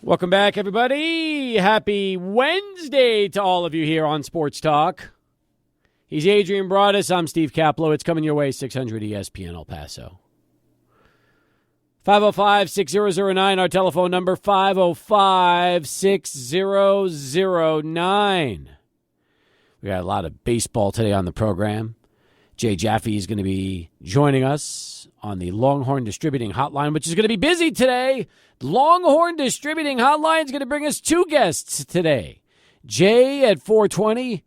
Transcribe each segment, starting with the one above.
Welcome back, everybody. Happy Wednesday to all of you here on Sports Talk. He's Adrian Broadus. I'm Steve Kaplow. It's coming your way, 600 ESPN El Paso. 505-6009, our telephone number, 505-6009. We got a lot of baseball today on the program. Jay Jaffe is going to be joining us on the Longhorn Distributing Hotline, which is going to be busy today. Longhorn Distributing Hotline is going to bring us two guests today. Jay at 4:20,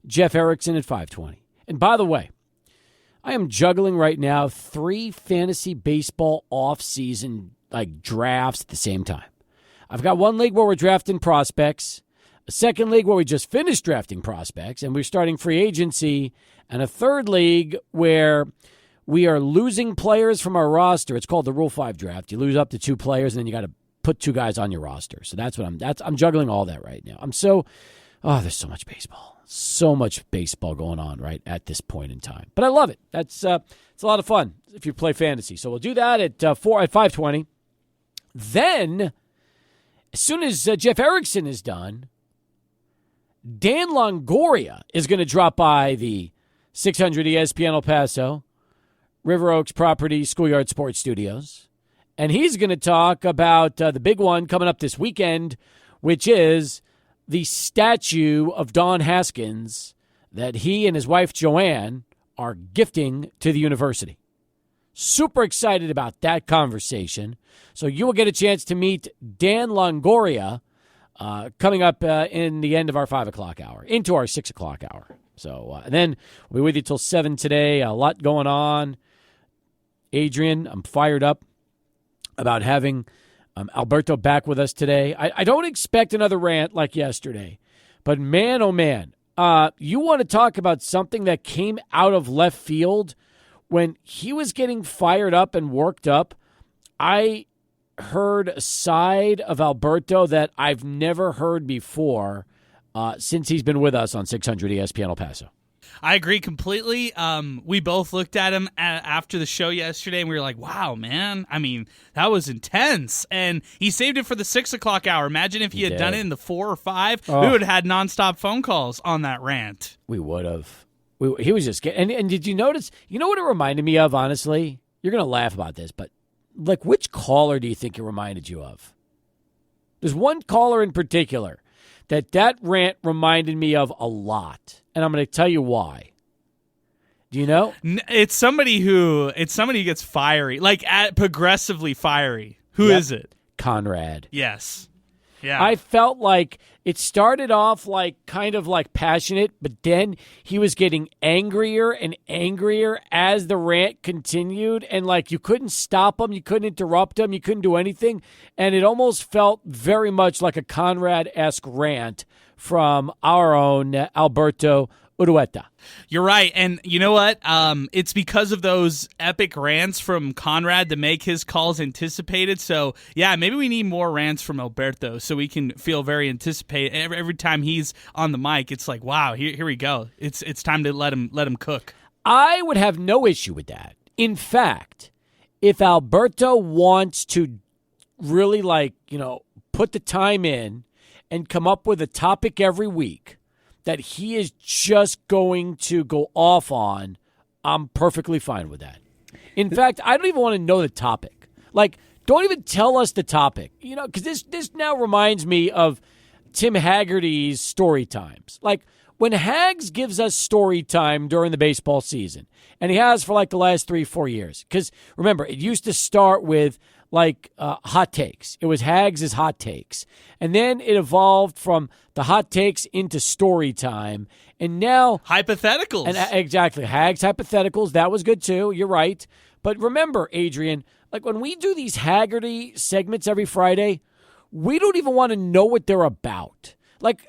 Jeff Erickson at 5:20. And by the way, I am juggling right now 3 fantasy baseball off-season drafts at the same time. I've got one league where we're drafting prospects, a second league where we just finished drafting prospects, and we're starting free agency, and a third league where we are losing players from our roster. It's called the Rule 5 draft. You lose up to 2 players, and then you got to put 2 guys on your roster. So that's what I'm juggling all that right now. there's so much baseball. So much baseball going on right at this point in time. But I love it. It's a lot of fun if you play fantasy. So we'll do that at 5:20. Then, as soon as Jeff Erickson is done, Dan Longoria is going to drop by the 600 ESPN El Paso, River Oaks Properties Schoolyard Sports Studios. And he's going to talk about the big one coming up this weekend, which is the statue of Don Haskins that he and his wife Joanne are gifting to the university. Super excited about that conversation. So you will get a chance to meet Dan Longoria coming up in the end of our 5 o'clock hour, into our 6 o'clock hour. So and then we'll be with you till 7 today. A lot going on. Adrian, I'm fired up about having Alberto back with us today. I don't expect another rant like yesterday, but man, oh man, you want to talk about something that came out of left field when he was getting fired up and worked up. I heard a side of Alberto that I've never heard before since he's been with us on 600 ESPN El Paso. I agree completely. We both looked at him after the show yesterday, and we were like, wow, man. I mean, that was intense. And he saved it for the 6 o'clock hour. Imagine if he had done it in the 4 or 5. Oh. We would have had nonstop phone calls on that rant. We would have. He was just getting. And did you notice? You know what it reminded me of, honestly? You're going to laugh about this, but which caller do you think it reminded you of? There's one caller in particular that rant reminded me of a lot. And I'm going to tell you why. Do you know? It's somebody who gets fiery, progressively fiery. Who is it? Conrad. Yes. Yeah. I felt like it started off kind of passionate, but then he was getting angrier and angrier as the rant continued. And you couldn't stop him. You couldn't interrupt him. You couldn't do anything. And it almost felt very much like a Conrad-esque rant from our own Alberto Urueta. You're right. And you know what? It's because of those epic rants from Conrad to make his calls anticipated. So, yeah, maybe we need more rants from Alberto so we can feel very anticipated. Every time he's on the mic, it's like, wow, here we go. It's time to let him cook. I would have no issue with that. In fact, if Alberto wants to really put the time in and come up with a topic every week that he is just going to go off on, I'm perfectly fine with that. In fact, I don't even want to know the topic. Don't even tell us the topic. Because this now reminds me of Tim Haggerty's story times. When Hags gives us story time during the baseball season, and he has for the last 3-4 years. Because remember, it used to start with hot takes. It was Hags' hot takes. And then it evolved from the hot takes into story time. And now hypotheticals. And exactly. Hags hypotheticals. That was good too. You're right. But remember, Adrian, when we do these Haggerty segments every Friday, we don't even want to know what they're about.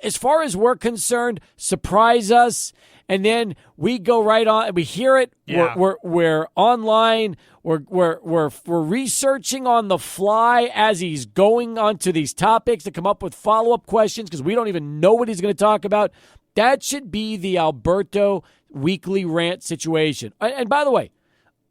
As far as we're concerned, surprise us. And then we go right on and we hear it. Yeah. We're online. We're researching on the fly as he's going onto these topics to come up with follow-up questions because we don't even know what he's going to talk about. That should be the Alberto weekly rant situation. And by the way,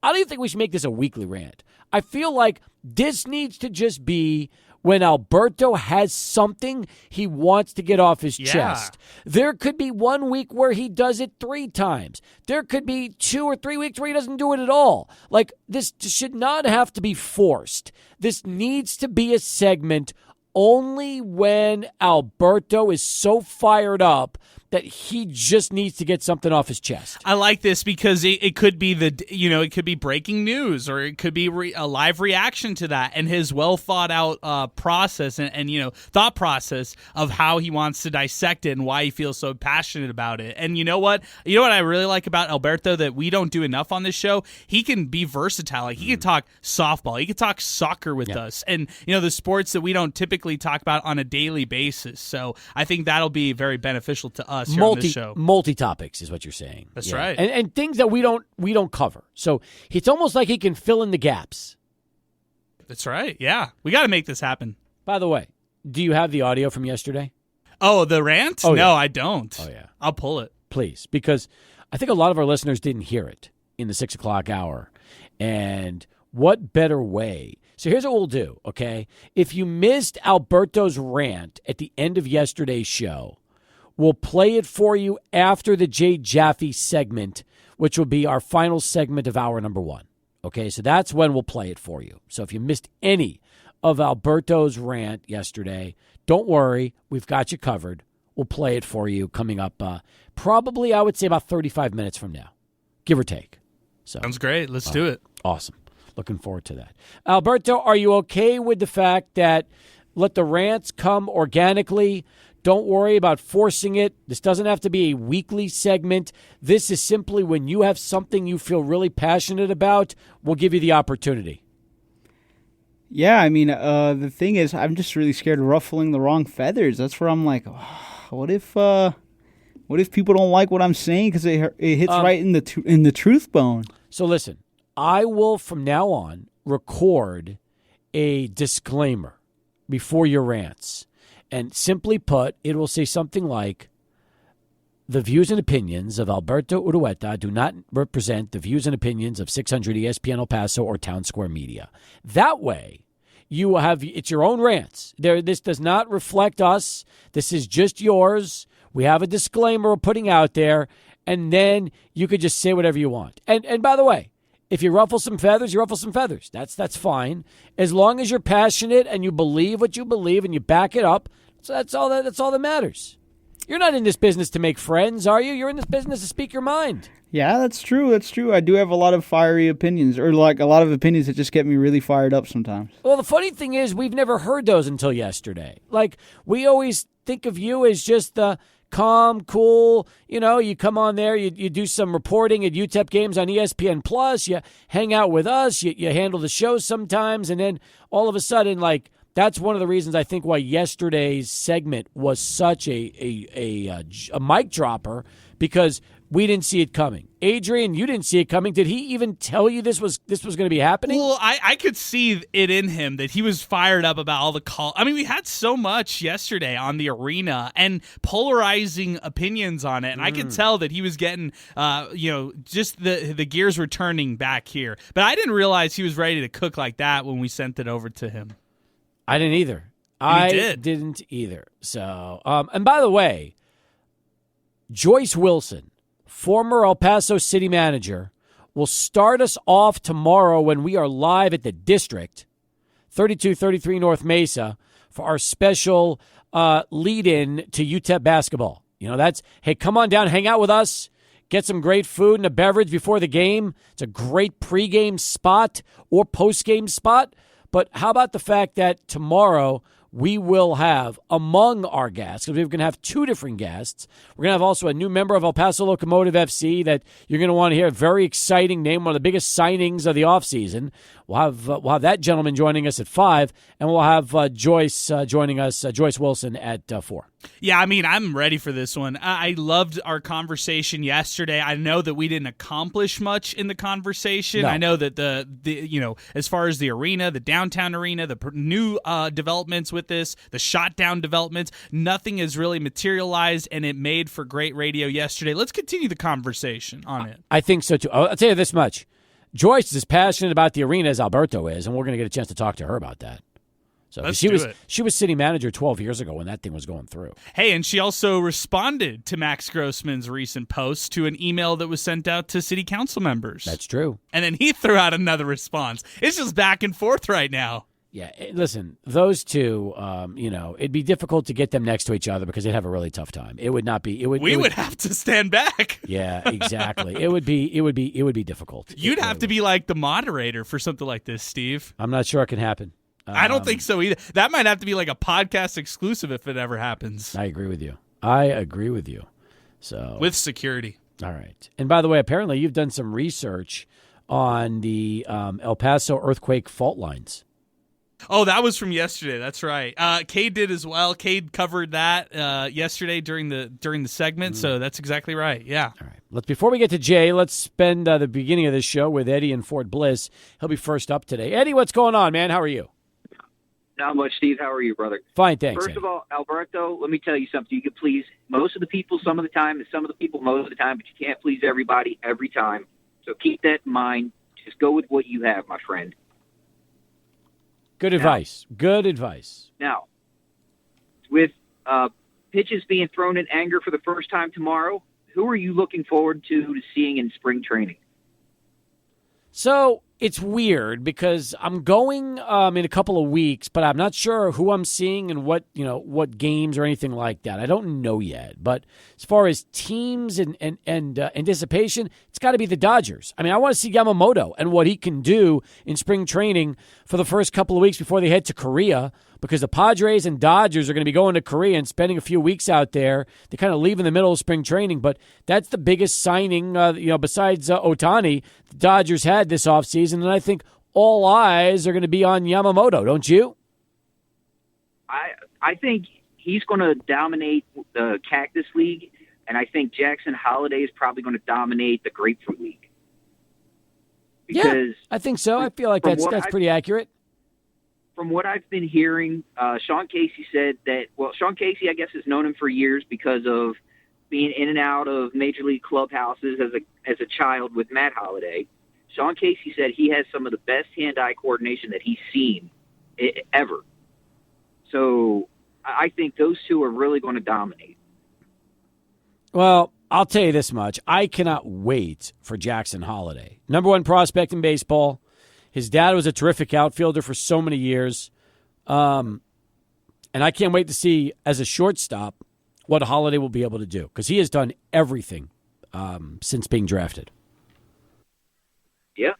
I don't even think we should make this a weekly rant. I feel like this needs to just be when Alberto has something he wants to get off his chest. There could be 1 week where he does it 3 times. There could be 2 or 3 weeks where he doesn't do it at all. Like, this should not have to be forced. This needs to be a segment only when Alberto is so fired up that he just needs to get something off his chest. I like this because it could be it could be breaking news, or it could be a live reaction to that, and his well thought out process and thought process of how he wants to dissect it and why he feels so passionate about it. And you know what I really like about Alberto that we don't do enough on this show? He can be versatile. Like, he can talk softball, he can talk soccer with us, and the sports that we don't typically talk about on a daily basis. So I think that'll be very beneficial to us here on this show. Multi-topics is what you're saying. That's right. And things that we don't cover. So it's almost like he can fill in the gaps. That's right. Yeah. We got to make this happen. By the way, do you have the audio from yesterday? Oh, the rant? Oh, no, yeah. I don't. Oh, yeah. I'll pull it. Please, because I think a lot of our listeners didn't hear it in the 6 o'clock hour. And what better way? So here's what we'll do, okay? If you missed Alberto's rant at the end of yesterday's show, we'll play it for you after the Jaffe segment, which will be our final segment of hour number 1. Okay, so that's when we'll play it for you. So if you missed any of Alberto's rant yesterday, don't worry, we've got you covered. We'll play it for you coming up probably, I would say, about 35 minutes from now, give or take. So sounds great. Let's do it. Awesome. Looking forward to that. Alberto, are you okay with the fact that let the rants come organically? Don't worry about forcing it. This doesn't have to be a weekly segment. This is simply when you have something you feel really passionate about, we'll give you the opportunity. Yeah, I mean, the thing is, I'm just really scared of ruffling the wrong feathers. That's where I'm like, what if people don't like what I'm saying because it hits right in the truth bone? So listen, I will from now on record a disclaimer before your rants. And simply put, it will say something like, the views and opinions of Alberto Urueta do not represent the views and opinions of 600 ESPN El Paso or Town Square Media. That way, you will have, it's your own rants. This does not reflect us. This is just yours. We have a disclaimer we're putting out there, and then you could just say whatever you want. And by the way, if you ruffle some feathers, you ruffle some feathers. That's fine. As long as you're passionate and you believe what you believe and you back it up, so that's all that matters. You're not in this business to make friends, are you? You're in this business to speak your mind. Yeah, that's true. That's true. I do have a lot of fiery opinions, or like a lot of opinions that just get me really fired up sometimes. Well, the funny thing is we've never heard those until yesterday. Like, we always think of you as just the calm, cool, you come on there, you do some reporting at UTEP games on ESPN Plus, you hang out with us, you handle the show sometimes, and then all of a sudden, like, that's one of the reasons I think why yesterday's segment was such a mic dropper, because we didn't see it coming. Adrian, you didn't see it coming. Did he even tell you this was going to be happening? Well, I could see it in him that he was fired up about all the call. I mean, we had so much yesterday on the arena and polarizing opinions on it, and I could tell that he was getting, just the gears were turning back here. But I didn't realize he was ready to cook like that when we sent it over to him. I didn't either. I didn't either. So, and by the way, Joyce Wilson, former El Paso city manager, will start us off tomorrow when we are live at the District, 3233 North Mesa, for our special lead-in to UTEP basketball. That's, hey, come on down, hang out with us, get some great food and a beverage before the game. It's a great pregame spot or postgame spot. But how about the fact that tomorrow we will have, among our guests, because we're going to have 2 different guests, we're going to have also a new member of El Paso Locomotive FC that you're going to want to hear, a very exciting name, one of the biggest signings of the offseason. We'll have that gentleman joining us at 5, and we'll have Joyce joining us, Joyce Wilson, at 4. Yeah, I mean, I'm ready for this one. I loved our conversation yesterday. I know that we didn't accomplish much in the conversation. No. I know that the as far as the arena, the downtown arena, the new developments with this, the shot down developments, nothing has really materialized, and it made for great radio yesterday. Let's continue the conversation on it. I think so, too. I'll tell you this much. Joyce is as passionate about the arena as Alberto is, and we're going to get a chance to talk to her about that. So Let's she do was it. she was city manager 12 years ago when that thing was going through. Hey, and she also responded to Max Grossman's recent post to an email that was sent out to city council members. That's true. And then he threw out another response. It's just back and forth right now. Yeah, listen, those two, it'd be difficult to get them next to each other because they'd have a really tough time. It would not be. We would have to stand back. Yeah, exactly. It would be difficult. You'd have to be like the moderator for something like this, Steve. I'm not sure it can happen. I don't think so either. That might have to be like a podcast exclusive if it ever happens. I agree with you. So with security. All right. And by the way, apparently you've done some research on the El Paso earthquake fault lines. Oh, that was from yesterday. That's right. Cade did as well. Cade covered that yesterday during the segment. So that's exactly right. Yeah. All right. Before we get to Jay, let's spend the beginning of this show with Eddie in Fort Bliss. He'll be first up today. Eddie, what's going on, man? How are you? Not much, Steve. How are you, brother? Fine, thanks. First of all, Alberto, let me tell you something. You can please most of the people some of the time, and some of the people most of the time, but you can't please everybody every time. So keep that in mind. Just go with what you have, my friend. Good advice. Good advice. Now, with pitches being thrown in anger for the first time tomorrow, who are you looking forward to seeing in spring training? So it's weird because I'm going in a couple of weeks, but I'm not sure who I'm seeing and what games or anything like that. I don't know yet. But as far as teams and anticipation, it's got to be the Dodgers. I mean, I want to see Yamamoto and what he can do in spring training for the first couple of weeks before they head to Korea, because the Padres and Dodgers are going to be going to Korea and spending a few weeks out there. They kind of leave in the middle of spring training, but that's the biggest signing, besides Ohtani, the Dodgers had this offseason, and I think all eyes are going to be on Yamamoto, don't you? I think he's going to dominate the Cactus League, and I think Jackson Holiday is probably going to dominate the Grapefruit League. Because I think so. I feel like that's pretty accurate. From what I've been hearing, Sean Casey said that, Sean Casey, I guess, has known him for years because of being in and out of Major League clubhouses as a child with Matt Holliday. Sean Casey said he has some of the best hand-eye coordination that he's seen ever. So I think those two are really going to dominate. Well, I'll tell you this much. I cannot wait for Jackson Holiday. Number one prospect in baseball. His dad was a terrific outfielder for so many years. And I can't wait to see, as a shortstop, what Holiday will be able to do, because he has done everything since being drafted. Yeah.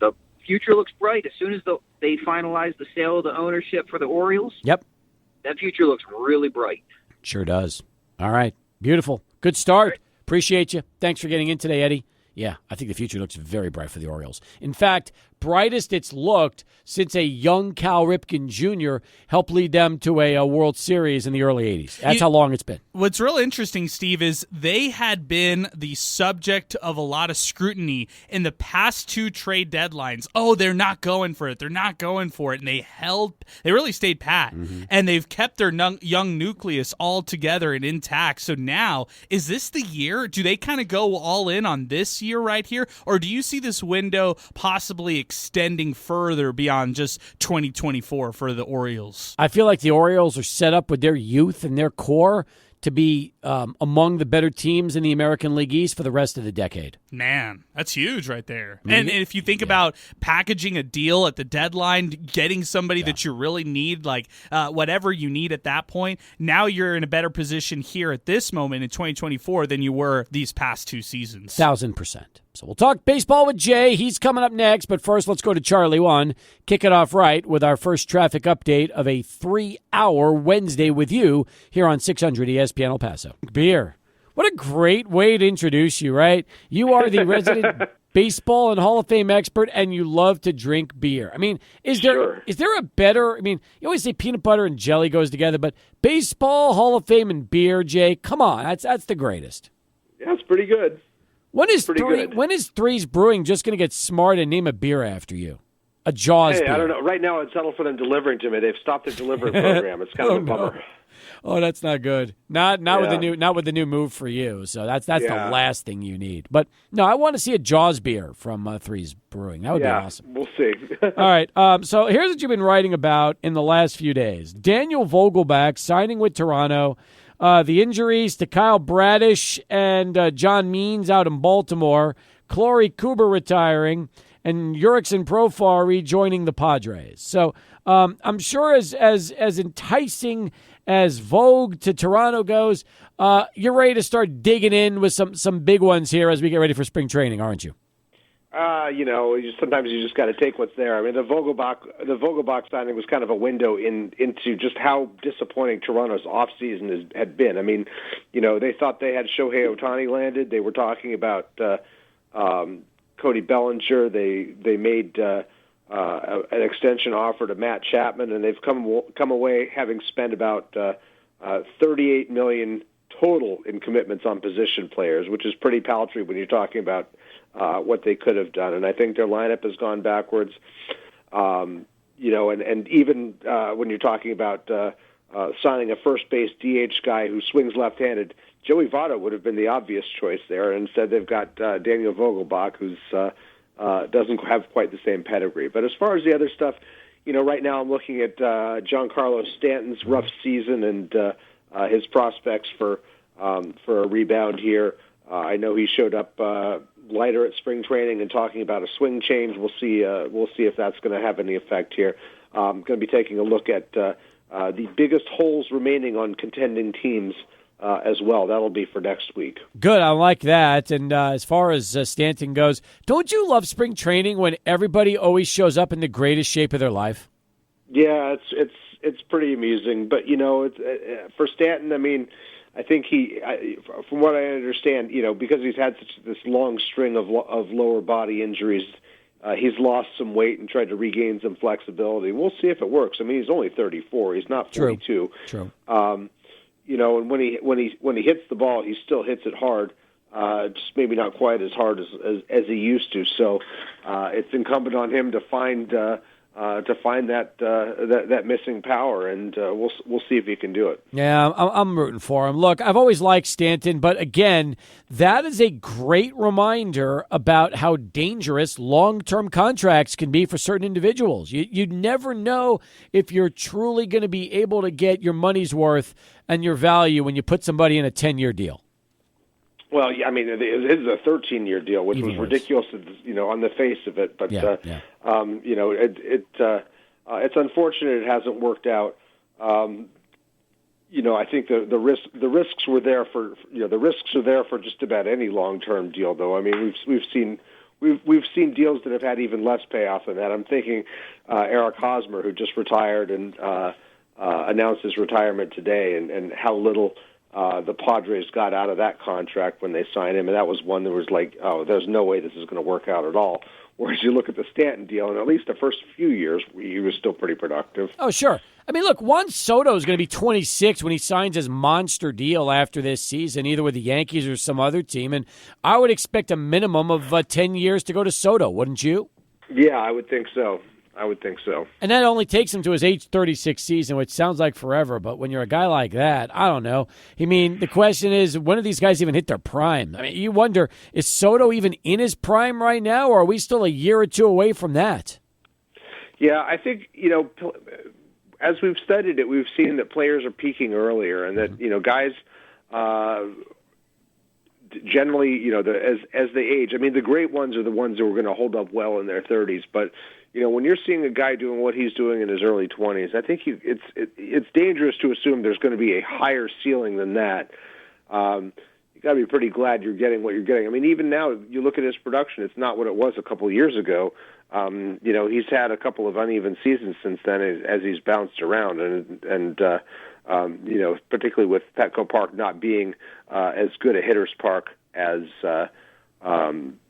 The future looks bright. As soon as they finalize the sale of the ownership for the Orioles, yep, that future looks really bright. Sure does. All right. Beautiful. Good start. Right. Appreciate you. Thanks for getting in today, Eddie. Yeah, I think the future looks very bright for the Orioles. In fact, brightest it's looked since a young Cal Ripken Jr. helped lead them to a World Series in the early 80s. That's how long it's been. What's real interesting, Steve, is they had been the subject of a lot of scrutiny in the past two trade deadlines. Oh, they're not going for it. They're not going for it. And they really stayed pat. Mm-hmm. And they've kept their young nucleus all together and intact. So now, is this the year? Do they kind of go all in on this year right here? Or do you see this window possibly extending further beyond just 2024 for the Orioles? I feel like the Orioles are set up with their youth and their core to be among the better teams in the American League East for the rest of the decade. Man, that's huge right there. And if you think about packaging a deal at the deadline, getting somebody that you really need, like whatever you need at that point, now you're in a better position here at this moment in 2024 than you were these past two seasons. 1,000%. So we'll talk baseball with Jay. He's coming up next, but first let's go to Charlie 1. Kick it off right with our first traffic update of a 3-hour Wednesday with you here on 600 ESPN El Paso. Beer. What a great way to introduce you, right? You are the resident baseball and Hall of Fame expert, and you love to drink beer. I mean, is there a better, you always say peanut butter and jelly goes together, but baseball, Hall of Fame, and beer, Jay, come on, that's the greatest. Yeah, it's pretty good. When is Threes Brewing just going to get smart and name a beer after you? a Jaws Hey, beer. I don't know. Right now, I'd settle for them delivering to me. They've stopped their delivery program. It's kind of a bummer. Oh, that's not good. Not with the Yeah. not with the new move for you. So that's the Yeah. last thing you need. But no, I want to see a Jaws beer from Threes Brewing. That would be awesome. We'll see. All right. So here's what you've been writing about in the last few days: Daniel Vogelbach signing with Toronto. The injuries to Kyle Bradish and John Means out in Baltimore. Corey Kluber retiring. And Erickson Profar rejoining the Padres. So I'm sure as enticing as Vogue to Toronto goes, you're ready to start digging in with some big ones here as we get ready for spring training, aren't you? Sometimes you just got to take what's there. I mean, the Vogelbach signing was kind of a window into just how disappointing Toronto's offseason had been. I mean, they thought they had Shohei Ohtani landed. They were talking about Cody Bellinger. They made an extension offer to Matt Chapman, and they've come away having spent about $38 million total in commitments on position players, which is pretty paltry when you're talking about what they could have done. And I think their lineup has gone backwards. And even when you're talking about signing a first base DH guy who swings left-handed, Joey Votto would have been the obvious choice there. And instead, they've got Daniel Vogelbach, who's doesn't have quite the same pedigree. But as far as the other stuff, right now I'm looking at Giancarlo Stanton's rough season and his prospects for a rebound here. I know he showed up lighter at spring training and talking about a swing change. We'll see if that's going to have any effect here. I'm going to be taking a look at the biggest holes remaining on contending teams as well. That'll be for next week. Good, I like that. And as far as Stanton goes, don't you love spring training when everybody always shows up in the greatest shape of their life? Yeah, it's pretty amusing. But for Stanton, I mean, I think from what I understand, because he's had this long string of lower body injuries, he's lost some weight and tried to regain some flexibility. We'll see if it works. I mean, he's only 34. He's not 42. True. And when he hits the ball, he still hits it hard. Just maybe not quite as hard as he used to. So it's incumbent on him to find that missing power, and we'll see if he can do it. Yeah, I'm rooting for him. Look, I've always liked Stanton, but again, that is a great reminder about how dangerous long-term contracts can be for certain individuals. You never know if you're truly going to be able to get your money's worth and your value when you put somebody in a 10-year deal. Well, I mean, his is a 13-year deal, which was ridiculous, on the face of it. But it's unfortunate it hasn't worked out. I think the risks were there for the risks are there for just about any long-term deal, though. I mean, we've seen deals that have had even less payoff than that. I'm thinking Eric Hosmer, who just retired and announced his retirement today, and how little the Padres got out of that contract when they signed him, and that was one that was like, oh, there's no way this is going to work out at all. Whereas you look at the Stanton deal, and at least the first few years, he was still pretty productive. Oh, sure. I mean, look, Juan Soto is going to be 26 when he signs his monster deal after this season, either with the Yankees or some other team, and I would expect a minimum of 10 years to go to Soto, wouldn't you? Yeah, I would think so. And that only takes him to his age 36 season, which sounds like forever. But when you're a guy like that, I don't know. I mean, the question is, when do these guys even hit their prime? I mean, you wonder, is Soto even in his prime right now, or are we still a year or two away from that? Yeah, I think, as we've studied it, we've seen that players are peaking earlier, and that, guys generally, as they age, I mean, the great ones are the ones who are going to hold up well in their 30s, but when you're seeing a guy doing what he's doing in his early 20s, I think it's dangerous to assume there's going to be a higher ceiling than that. You got to be pretty glad you're getting what you're getting. I mean, even now, you look at his production; it's not what it was a couple of years ago. He's had a couple of uneven seasons since then as he's bounced around, and particularly with Petco Park not being as good a hitter's park as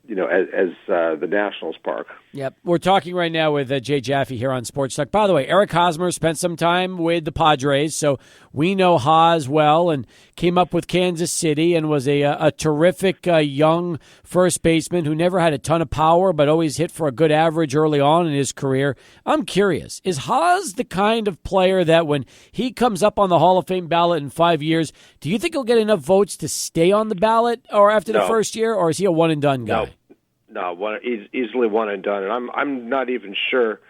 as the Nationals park. Yep. We're talking right now with Jay Jaffe here on Sports Talk. By the way, Eric Hosmer spent some time with the Padres, so we know Haas well, and came up with Kansas City and was a terrific young first baseman who never had a ton of power but always hit for a good average early on in his career. I'm curious, is Haas the kind of player that when he comes up on the Hall of Fame ballot in 5 years, do you think he'll get enough votes to stay on the ballot or after the first year, or is he a one-and-done guy? No, easily one and done, and I'm not even sure,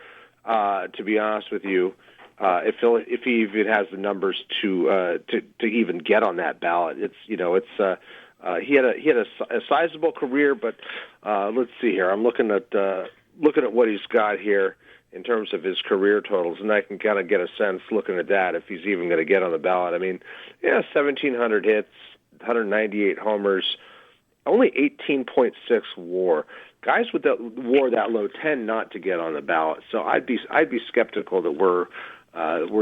to be honest with you, if he even has the numbers to even get on that ballot. He had a sizable career, but let's see here. I'm looking at what he's got here in terms of his career totals, and I can kind of get a sense looking at that if he's even going to get on the ballot. I mean, 1,700 hits, 198 homers. Only 18.6 WAR. Guys with that WAR that low tend not to get on the ballot. So I'd be skeptical that we're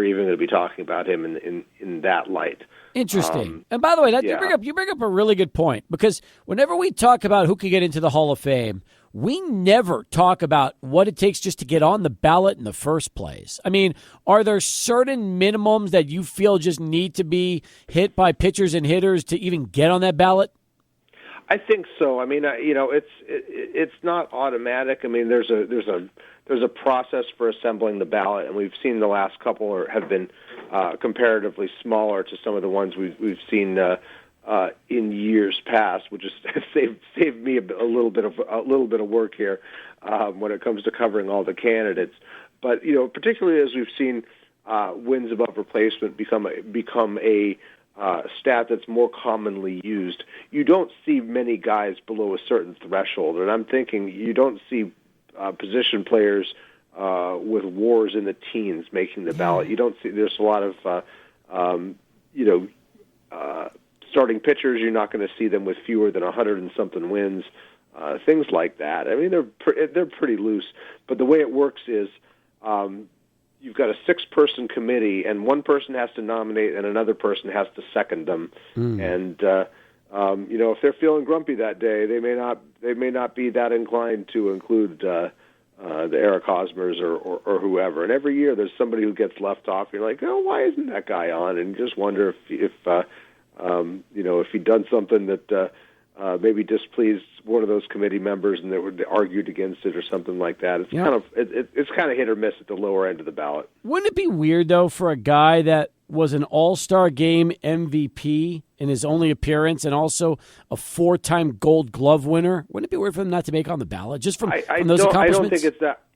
even going to be talking about him in that light. Interesting. And by the way, you bring up a really good point, because whenever we talk about who could get into the Hall of Fame, we never talk about what it takes just to get on the ballot in the first place. I mean, are there certain minimums that you feel just need to be hit by pitchers and hitters to even get on that ballot? I think so. I mean, it's not automatic. I mean, there's a process for assembling the ballot, and we've seen the last couple have been comparatively smaller to some of the ones we've seen in years past, which has saved me a little bit of work here when it comes to covering all the candidates. But particularly as we've seen wins above replacement become a stat that's more commonly used, you don't see many guys below a certain threshold. And I'm thinking you don't see position players with WARs in the teens making the ballot. You don't see. There's a lot of starting pitchers. You're not going to see them with fewer than 100 and something wins. Things like that. I mean, they're pretty loose. But the way it works is you've got a 6-person committee, and one person has to nominate, and another person has to second them. And if they're feeling grumpy that day, they may not be that inclined to include the Eric Hosmers or whoever. And every year there's somebody who gets left off. You're like, oh, why isn't that guy on? And you just wonder if he'd done something that maybe displeased one of those committee members, and they argued against it or something like that. It's kind of hit or miss at the lower end of the ballot. Wouldn't it be weird though for a guy that was an All-Star Game MVP in his only appearance and also a 4-time Gold Glove winner? Wouldn't it be weird for him not to make on the ballot just from those accomplishments?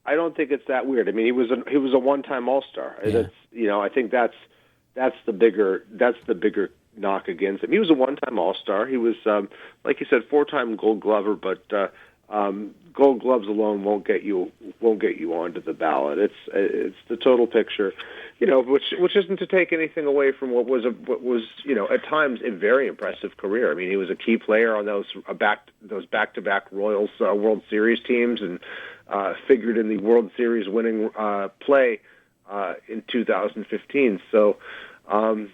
I don't think it's that weird. I mean, he was a one-time All-Star. Yeah. I think that's the bigger knock against him. He was a one-time All-Star. He was, like you said, 4-time Gold Glover, but Gold Gloves alone won't get you onto the ballot. It's the total picture, which isn't to take anything away from what was at times a very impressive career. I mean, he was a key player on those back-to-back Royals World Series teams, and figured in the World Series winning play in 2015. So. I'm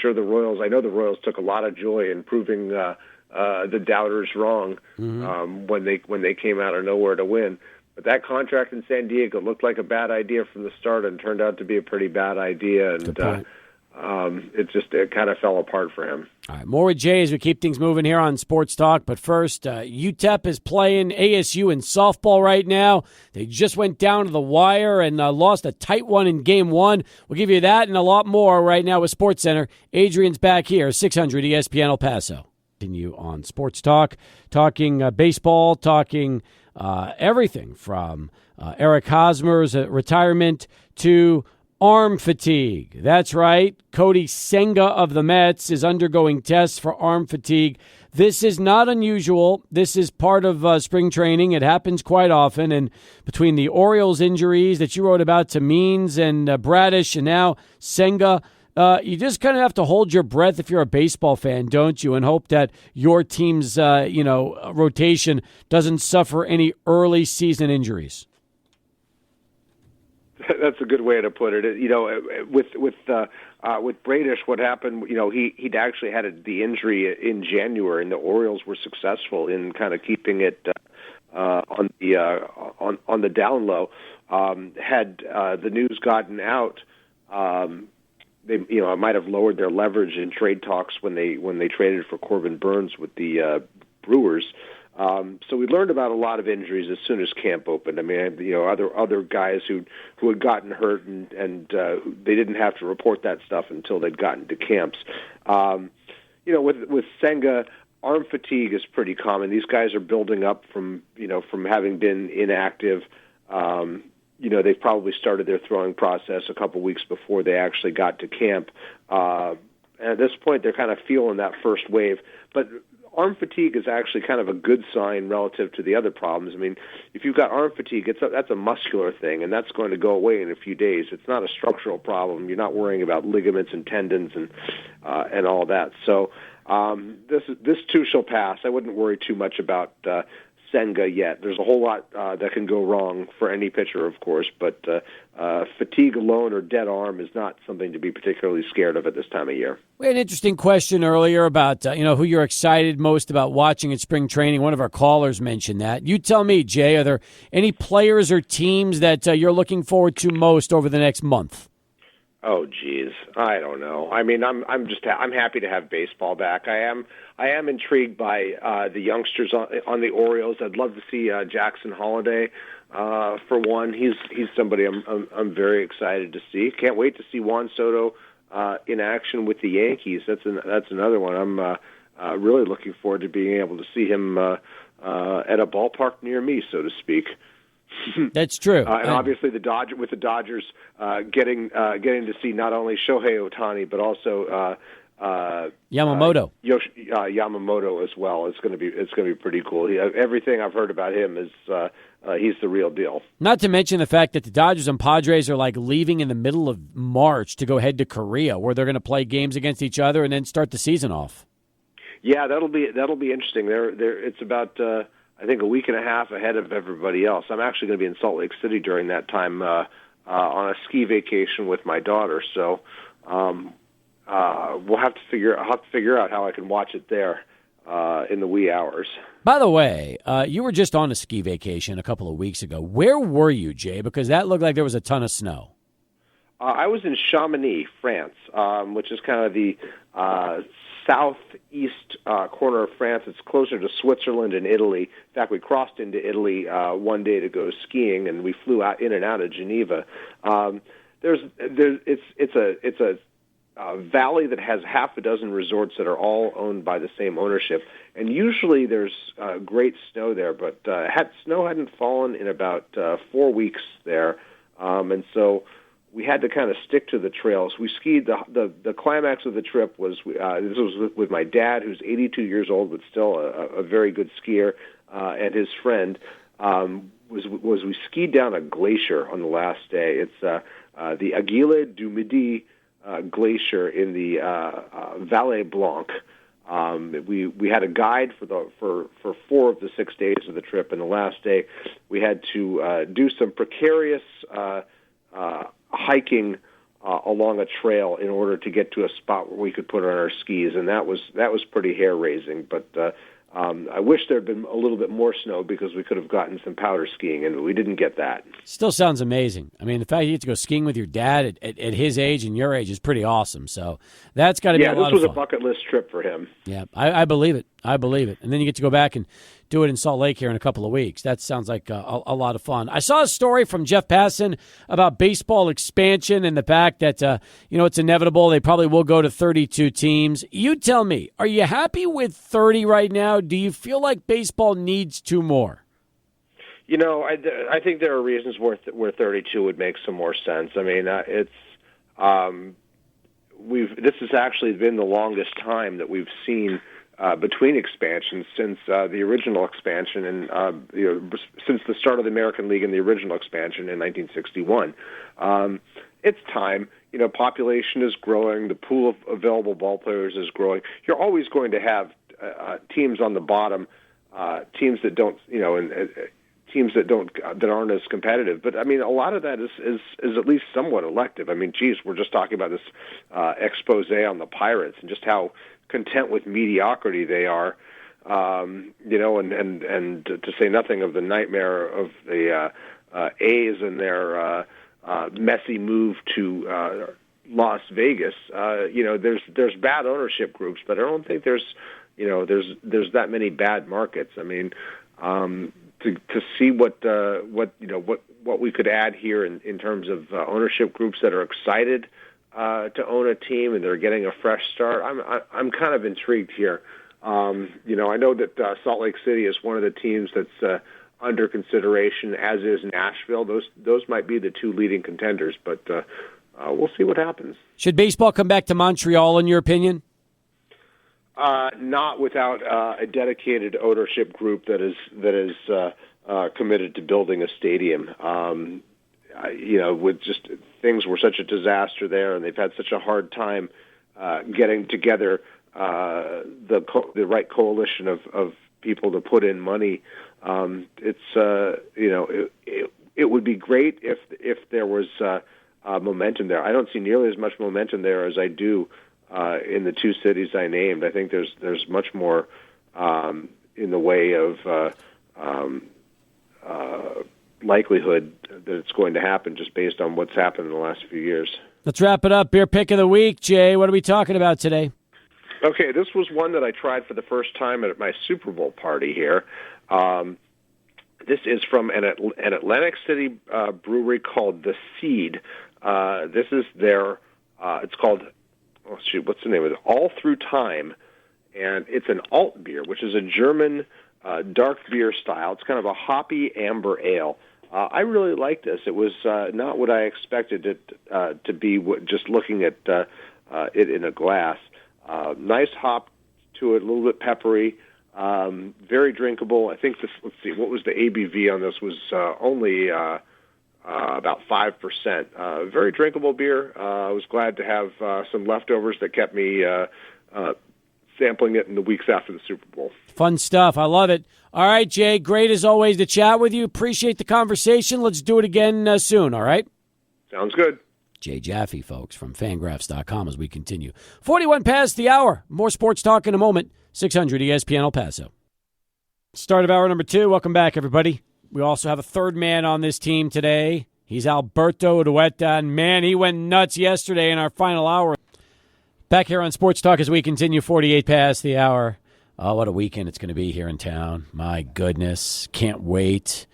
sure the Royals took a lot of joy in proving the doubters wrong when they came out of nowhere to win. But that contract in San Diego looked like a bad idea from the start and turned out to be a pretty bad idea. And it kind of fell apart for him. All right, more with Jay as we keep things moving here on Sports Talk. But first, UTEP is playing ASU in softball right now. They just went down to the wire and lost a tight one in Game 1. We'll give you that and a lot more right now with SportsCenter. Adrian's back here, 600 ESPN El Paso. Continue on Sports Talk, talking baseball, talking everything from Eric Hosmer's retirement to arm fatigue. That's right. Cody Senga of the Mets is undergoing tests for arm fatigue. This is not unusual. This is part of spring training. It happens quite often. And between the Orioles injuries that you wrote about to Means and Bradish and now Senga, you just kind of have to hold your breath if you're a baseball fan, don't you? And hope that your team's rotation doesn't suffer any early season injuries. That's a good way to put it. With Bradish, what happened? He'd actually had the injury in January, and the Orioles were successful in kind of keeping it on the down low. Had the news gotten out, they it might have lowered their leverage in trade talks when they traded for Corbin Burns with the Brewers. So we learned about a lot of injuries as soon as camp opened. I mean, other guys who had gotten hurt and they didn't have to report that stuff until they'd gotten to camps. With Senga, arm fatigue is pretty common. These guys are building up from having been inactive. They've probably started their throwing process a couple weeks before they actually got to camp. And at this point, they're kind of feeling that first wave. But arm fatigue is actually kind of a good sign relative to the other problems. I mean, if you've got arm fatigue, that's a muscular thing, and that's going to go away in a few days. It's not a structural problem. You're not worrying about ligaments and tendons and all that. So this too shall pass. I wouldn't worry too much about Senga yet. There's a whole lot that can go wrong for any pitcher, of course, but fatigue alone or dead arm is not something to be particularly scared of at this time of year. We had an interesting question earlier about who you're excited most about watching at spring training. One of our callers mentioned that. You tell me, Jay, are there any players or teams that you're looking forward to most over the next month? Oh, geez, I don't know. I mean, I'm happy to have baseball back. I am intrigued by the youngsters on the Orioles. I'd love to see Jackson Holliday for one. He's somebody I'm very excited to see. Can't wait to see Juan Soto in action with the Yankees. That's another one. I'm really looking forward to being able to see him at a ballpark near me, so to speak. That's true. And obviously the Dodgers getting to see not only Shohei Ohtani but also Yamamoto. Yamamoto as well. It's going to be pretty cool. Everything I've heard about him is he's the real deal. Not to mention the fact that the Dodgers and Padres are like leaving in the middle of March to go head to Korea, where they're going to play games against each other and then start the season off. Yeah, that'll be interesting. It's about I think a week and a half ahead of everybody else. I'm actually going to be in Salt Lake City during that time on a ski vacation with my daughter. So we'll have to figure out how I can watch it there in the wee hours. By the way, you were just on a ski vacation a couple of weeks ago. Where were you, Jay? Because that looked like there was a ton of snow. I was in Chamonix, France, which is kind of the southeast corner of France. It's closer to Switzerland and Italy. In fact, we crossed into Italy one day to go skiing, and we flew in and out of Geneva. It's a valley that has half a dozen resorts that are all owned by the same ownership, and usually there's great snow there. But snow hadn't fallen in about 4 weeks there, and so we had to kind of stick to the trails. We skied. The climax of the trip was this was with my dad, who's 82 years old, but still a very good skier, and his friend. Was we skied down a glacier on the last day. It's the Aiguille du Midi glacier in the Vallée Blanc. We had a guide for 4 of the 6 days of the trip, and the last day we had to do some precarious hiking along a trail in order to get to a spot where we could put on our skis, and that was pretty hair-raising. But I wish there had been a little bit more snow because we could have gotten some powder skiing, and we didn't get that. Still sounds amazing. I mean, the fact you get to go skiing with your dad at his age and your age is pretty awesome. So that's got to be a lot of fun. Yeah, this was a bucket list trip for him. Yeah, I believe it. I believe it. And then you get to go back and do it in Salt Lake here in a couple of weeks. That sounds like a lot of fun. I saw a story from Jeff Passan about baseball expansion and the fact that, it's inevitable. They probably will go to 32 teams. You tell me, are you happy with 30 right now? Do you feel like baseball needs 2 more? I think there are reasons where 32 would make some more sense. I mean, this has actually been the longest time that we've seen between expansions since the original expansion and since the start of the American League and the original expansion in 1961. It's time. Population is growing. The pool of available ball players is growing. You're always going to have teams on the bottom, teams that don't, teams that aren't as competitive. But I mean, a lot of that is at least somewhat elective. I mean, geez, we're just talking about this expose on the Pirates and just how content with mediocrity they are. And to say nothing of the nightmare of the A's and their messy move to Las Vegas. There's bad ownership groups, but I don't think there's that many bad markets. I mean, to see what we could add here in terms of ownership groups that are excited to own a team and they're getting a fresh start. I'm kind of intrigued here. I know that Salt Lake City is one of the teams that's under consideration, as is Nashville. Those might be the two leading contenders, but we'll see what happens. Should baseball come back to Montreal, in your opinion? Not without a dedicated ownership group that is committed to building a stadium. With just things were such a disaster there, and they've had such a hard time getting together the right coalition of people to put in money. It would be great if there was momentum there. I don't see nearly as much momentum there as I do in the two cities I named. I think there's much more in the way of likelihood that it's going to happen just based on what's happened in the last few years. Let's wrap it up. Beer pick of the week, Jay. What are we talking about today? Okay, this was one that I tried for the first time at my Super Bowl party here. This is from an Atlantic City brewery called The Seed. This is their, it's called, what's the name of it? All Through Time. And it's an alt beer, which is a German dark beer style. It's kind of a hoppy amber ale. I really like this. It was not what I expected it to be, just looking at it in a glass. Nice hop to it, a little bit peppery, very drinkable. I think this, let's see, what was the ABV on this? Was only about 5%. Very drinkable beer. I was glad to have some leftovers that kept me sampling it in the weeks after the Super Bowl. Fun stuff. I love it. All right, Jay, great as always to chat with you. Appreciate the conversation. Let's do it again soon, all right? Sounds good. Jay Jaffe, folks, from Fangraphs.com as we continue. 41 past the hour. More sports talk in a moment. 600 ESPN El Paso. Start of hour number 2. Welcome back, everybody. We also have a third man on this team today. He's Alberto Urueta, and man, he went nuts yesterday in our final hour. Back here on Sports Talk as we continue 48 past the hour. Oh, what a weekend it's going to be here in town. My goodness. Can't wait.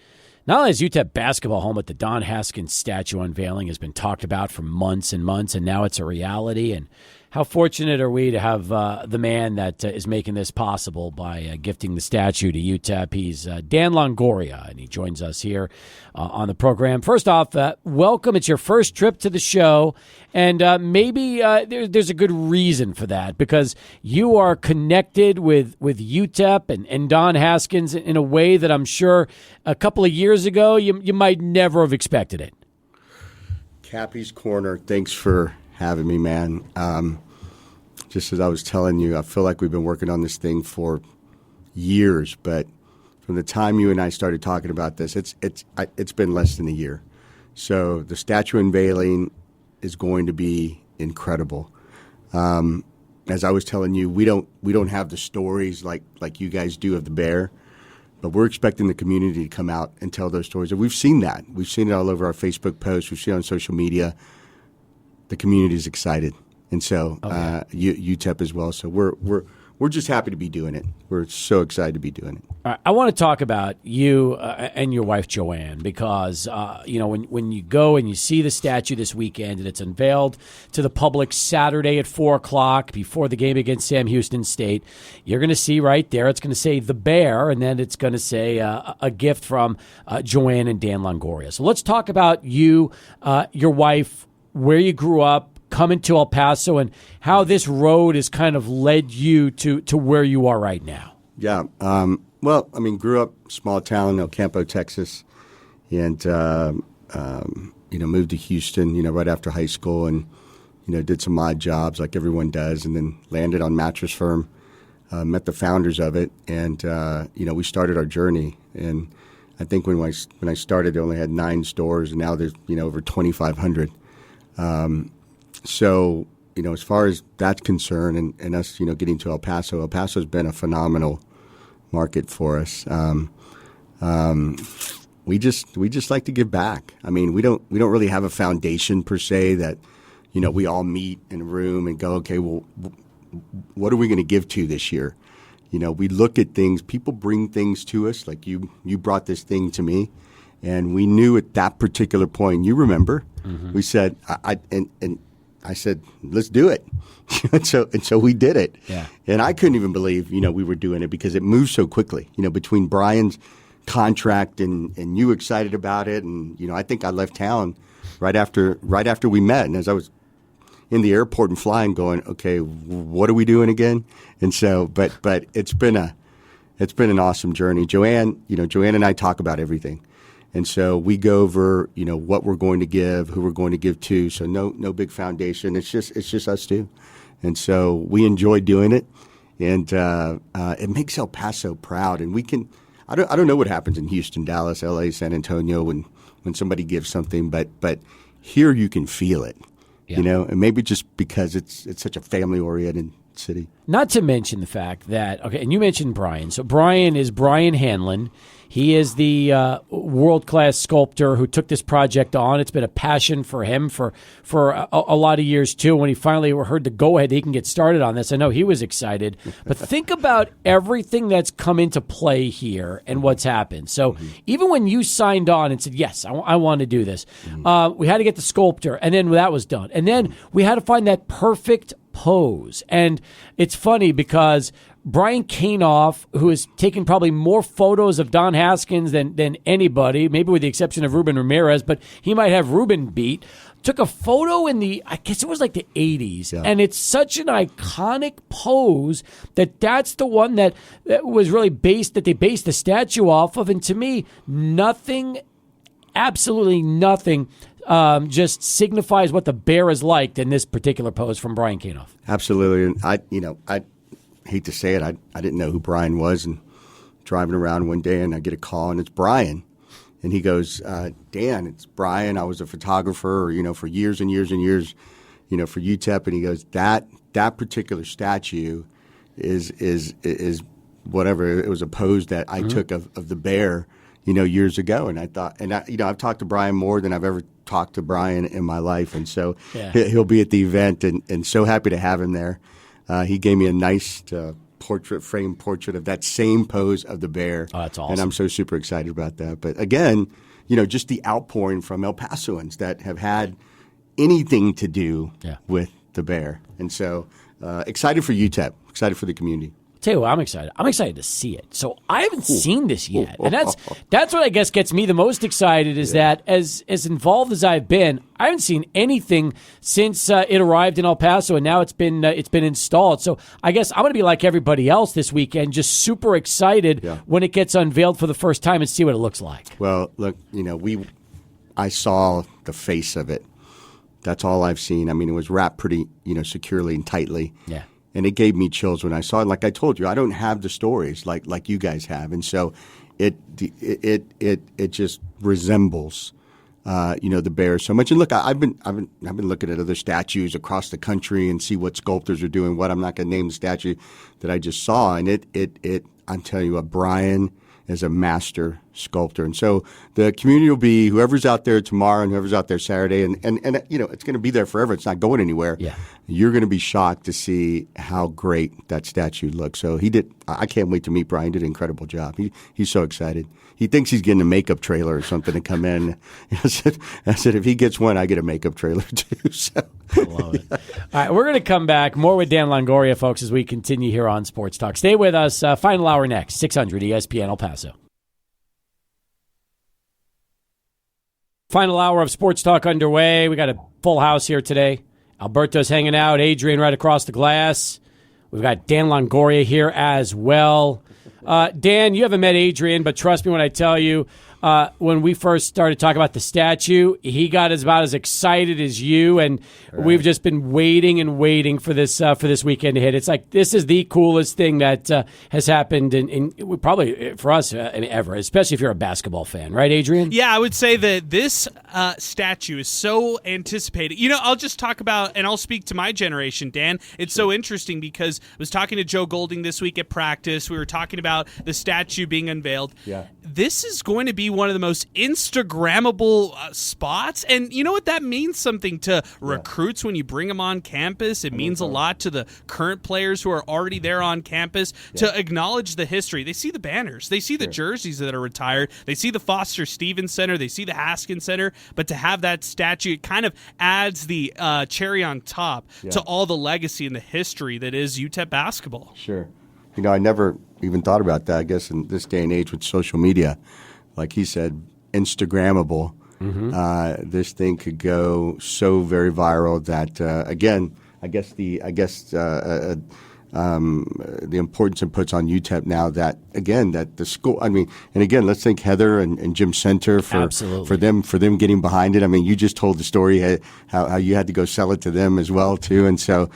Not only is UTEP basketball home, but the Don Haskins statue unveiling has been talked about for months and months, and now it's a reality. And how fortunate are we to have the man that is making this possible by gifting the statue to UTEP. He's Dan Longoria, and he joins us here on the program. First off, welcome. It's your first trip to the show, and maybe there's a good reason for that, because you are connected with UTEP and Don Haskins in a way that I'm sure a couple of years ago you might never have expected it. Cappy's Corner, thanks for having me, man. Just as I was telling you, I feel like we've been working on this thing for years, but from the time you and I started talking about this, it's been less than a year. So the statue unveiling is going to be incredible. As I was telling you, we don't have the stories like you guys do of the bear, but we're expecting the community to come out and tell those stories. And we've seen that. We've seen it all over our Facebook posts. We've seen it on social media. The community is excited. And so UTEP as well. So we're just happy to be doing it. We're so excited to be doing it. All right, I want to talk about you and your wife Joanne, because when you go and you see the statue this weekend and it's unveiled to the public Saturday at 4:00 before the game against Sam Houston State, you're going to see right there, it's going to say the Bear, and then it's going to say a gift from Joanne and Dan Longoria. So let's talk about you, your wife, where you grew up, coming to El Paso, and how this road has kind of led you to where you are right now. Yeah. Well, I mean, grew up small town, El Campo, Texas, and, moved to Houston, right after high school, and, did some odd jobs like everyone does, and then landed on Mattress Firm, met the founders of it, and, we started our journey. And I think when I started, they only had 9 stores, and now there's over 2,500. So as far as that's concerned, and us getting to El Paso's been a phenomenal market for us. We just like to give back. I mean, we don't really have a foundation per se that we all meet in a room and go, okay, well, what are we going to give to this year? We look at things. People bring things to us. Like you brought this thing to me, and we knew at that particular point. You remember, we said, I said, let's do it. and so we did it. Yeah. And I couldn't even believe we were doing it because it moved so quickly. Between Brian's contract and you excited about it, and I think I left town right after we met, and as I was in the airport and flying, going, okay, what are we doing again? And so, but it's been an awesome journey. Joanne and I talk about everything, and so we go over what we're going to give, who we're going to give to. So no big foundation. It's just us two, and so we enjoy doing it, and it makes El Paso proud, and we can. I don't know what happens in Houston, Dallas, LA, San Antonio when somebody gives something, but here you can feel it. Yeah. And maybe just because it's such a family-oriented city. Not to mention the fact that, okay, and you mentioned Brian. So Brian is Brian Hanlon. He is the world-class sculptor who took this project on. It's been a passion for him for a lot of years, too. When he finally heard the go-ahead that he can get started on this, I know he was excited. But think about everything that's come into play here and what's happened. So even when you signed on and said, yes, I want to do this, we had to get the sculptor, and then that was done. And then we had to find that perfect pose. And it's funny because Brian Kainoff, who has taken probably more photos of Don Haskins than anybody, maybe with the exception of Ruben Ramirez, but he might have Ruben beat, took a photo in I guess it was like the 80s, and it's such an iconic pose that's the one that was really that they based the statue off of, and to me, absolutely nothing just signifies what the bear is like than this particular pose from Brian Kainoff. Absolutely, and I hate to say it, I didn't know who Brian was, and driving around one day and I get a call and it's Brian, and he goes, Dan, it's Brian. I was a photographer, for years and years and years, for UTEP, and he goes, that particular statue is whatever. It was a pose that I took of the bear, years ago, and I thought, and I've talked to Brian more than I've ever talked to Brian in my life, and so he'll be at the event, and so happy to have him there. He gave me a nice frame portrait of that same pose of the bear. Oh, that's awesome. And I'm so super excited about that. But again, just the outpouring from El Pasoans that have had anything to do with the bear. And so excited for UTEP, excited for the community. Tell you what, I'm excited. I'm excited to see it. So I haven't seen this yet, and that's what I guess gets me the most excited. Is that as involved as I've been, I haven't seen anything since it arrived in El Paso, and now it's been installed. So I guess I'm going to be like everybody else this weekend, just super excited when it gets unveiled for the first time and see what it looks like. Well, look, I saw the face of it. That's all I've seen. I mean, it was wrapped pretty, securely and tightly. Yeah. And it gave me chills when I saw it. Like I told you, I don't have the stories like you guys have, and so it just resembles, the bear so much. And look, I've been looking at other statues across the country and see what sculptors are doing. What I'm not going to name the statue that I just saw, and it I'm telling you, Brian is a master sculptor. And so the community will be whoever's out there tomorrow and whoever's out there Saturday, and it's going to be there forever. It's not going anywhere. Yeah. You're going to be shocked to see how great that statue looks. So I can't wait to meet Brian. He did an incredible job. He's so excited. He thinks he's getting a makeup trailer or something to come in. I said, if he gets one, I get a makeup trailer too. So. I love it. All right, we're going to come back more with Dan Longoria, folks, as we continue here on Sports Talk. Stay with us. Final hour next, 600 ESPN El Paso. Final hour of Sports Talk underway. We got a full house here today. Alberto's hanging out. Adrian right across the glass. We've got Dan Longoria here as well. Dan, you haven't met Adrian, but trust me when I tell you, when we first started talking about the statue, he got about as excited as you, and we've just been waiting and waiting for this weekend to hit. It's like this is the coolest thing that has happened in probably for us ever, especially if you're a basketball fan, right, Adrian? Yeah, I would say that this statue is so anticipated. I'll just talk about, and I'll speak to my generation, Dan. It's so interesting because I was talking to Joe Golding this week at practice. We were talking about the statue being unveiled. Yeah. This is going to be one of the most Instagrammable spots, and you know what? That means something to recruits when you bring them on campus. It means a lot to the current players who are already there on campus to acknowledge the history. They see the banners. They see the jerseys that are retired. They see the Foster Stevens Center. They see the Haskins Center. But to have that statue, it kind of adds the cherry on top to all the legacy and the history that is UTEP basketball. Sure. I never even thought about that. I guess in this day and age with social media, like he said, Instagrammable. This thing could go so very viral that again, I guess the importance it puts on UTEP now that the school. I mean, and again, let's thank Heather and Jim Center for them getting behind it. I mean, you just told the story how you had to go sell it to them as well too, and so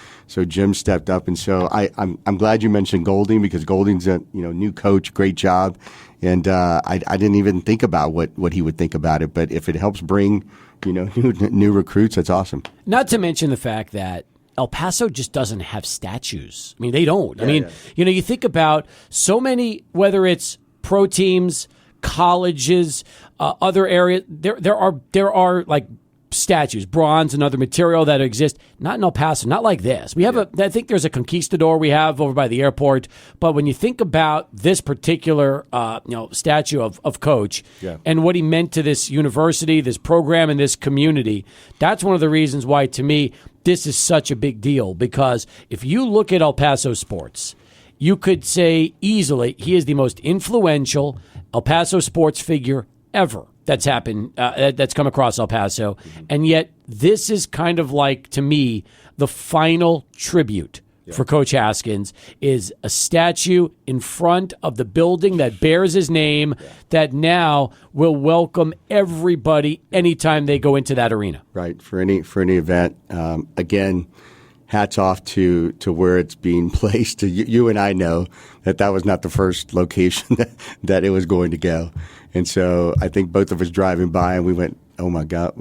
Jim stepped up, and so I'm glad you mentioned Golding because Golding's a new coach, great job, and I didn't even think about what he would think about it, but if it helps bring new recruits, that's awesome. Not to mention the fact that El Paso just doesn't have statues. I mean, they don't. You think about so many, whether it's pro teams, colleges, other areas, there are like statues, bronze and other material that exist. Not in El Paso, not like this. We have I think there's a conquistador we have over by the airport. But when you think about this particular, statue of Coach and what he meant to this university, this program, and this community, that's one of the reasons why, to me, this is such a big deal. Because if you look at El Paso sports, you could say easily he is the most influential El Paso sports figure ever that's happened, that's come across El Paso. And yet this is kind of like, to me, the final tribute for Coach Haskins is a statue in front of the building that bears his name that now will welcome everybody anytime they go into that arena. Right, for any event. Again, hats off to where it's being placed. You and I know that was not the first location that it was going to go. And so I think both of us driving by and we went, oh my God,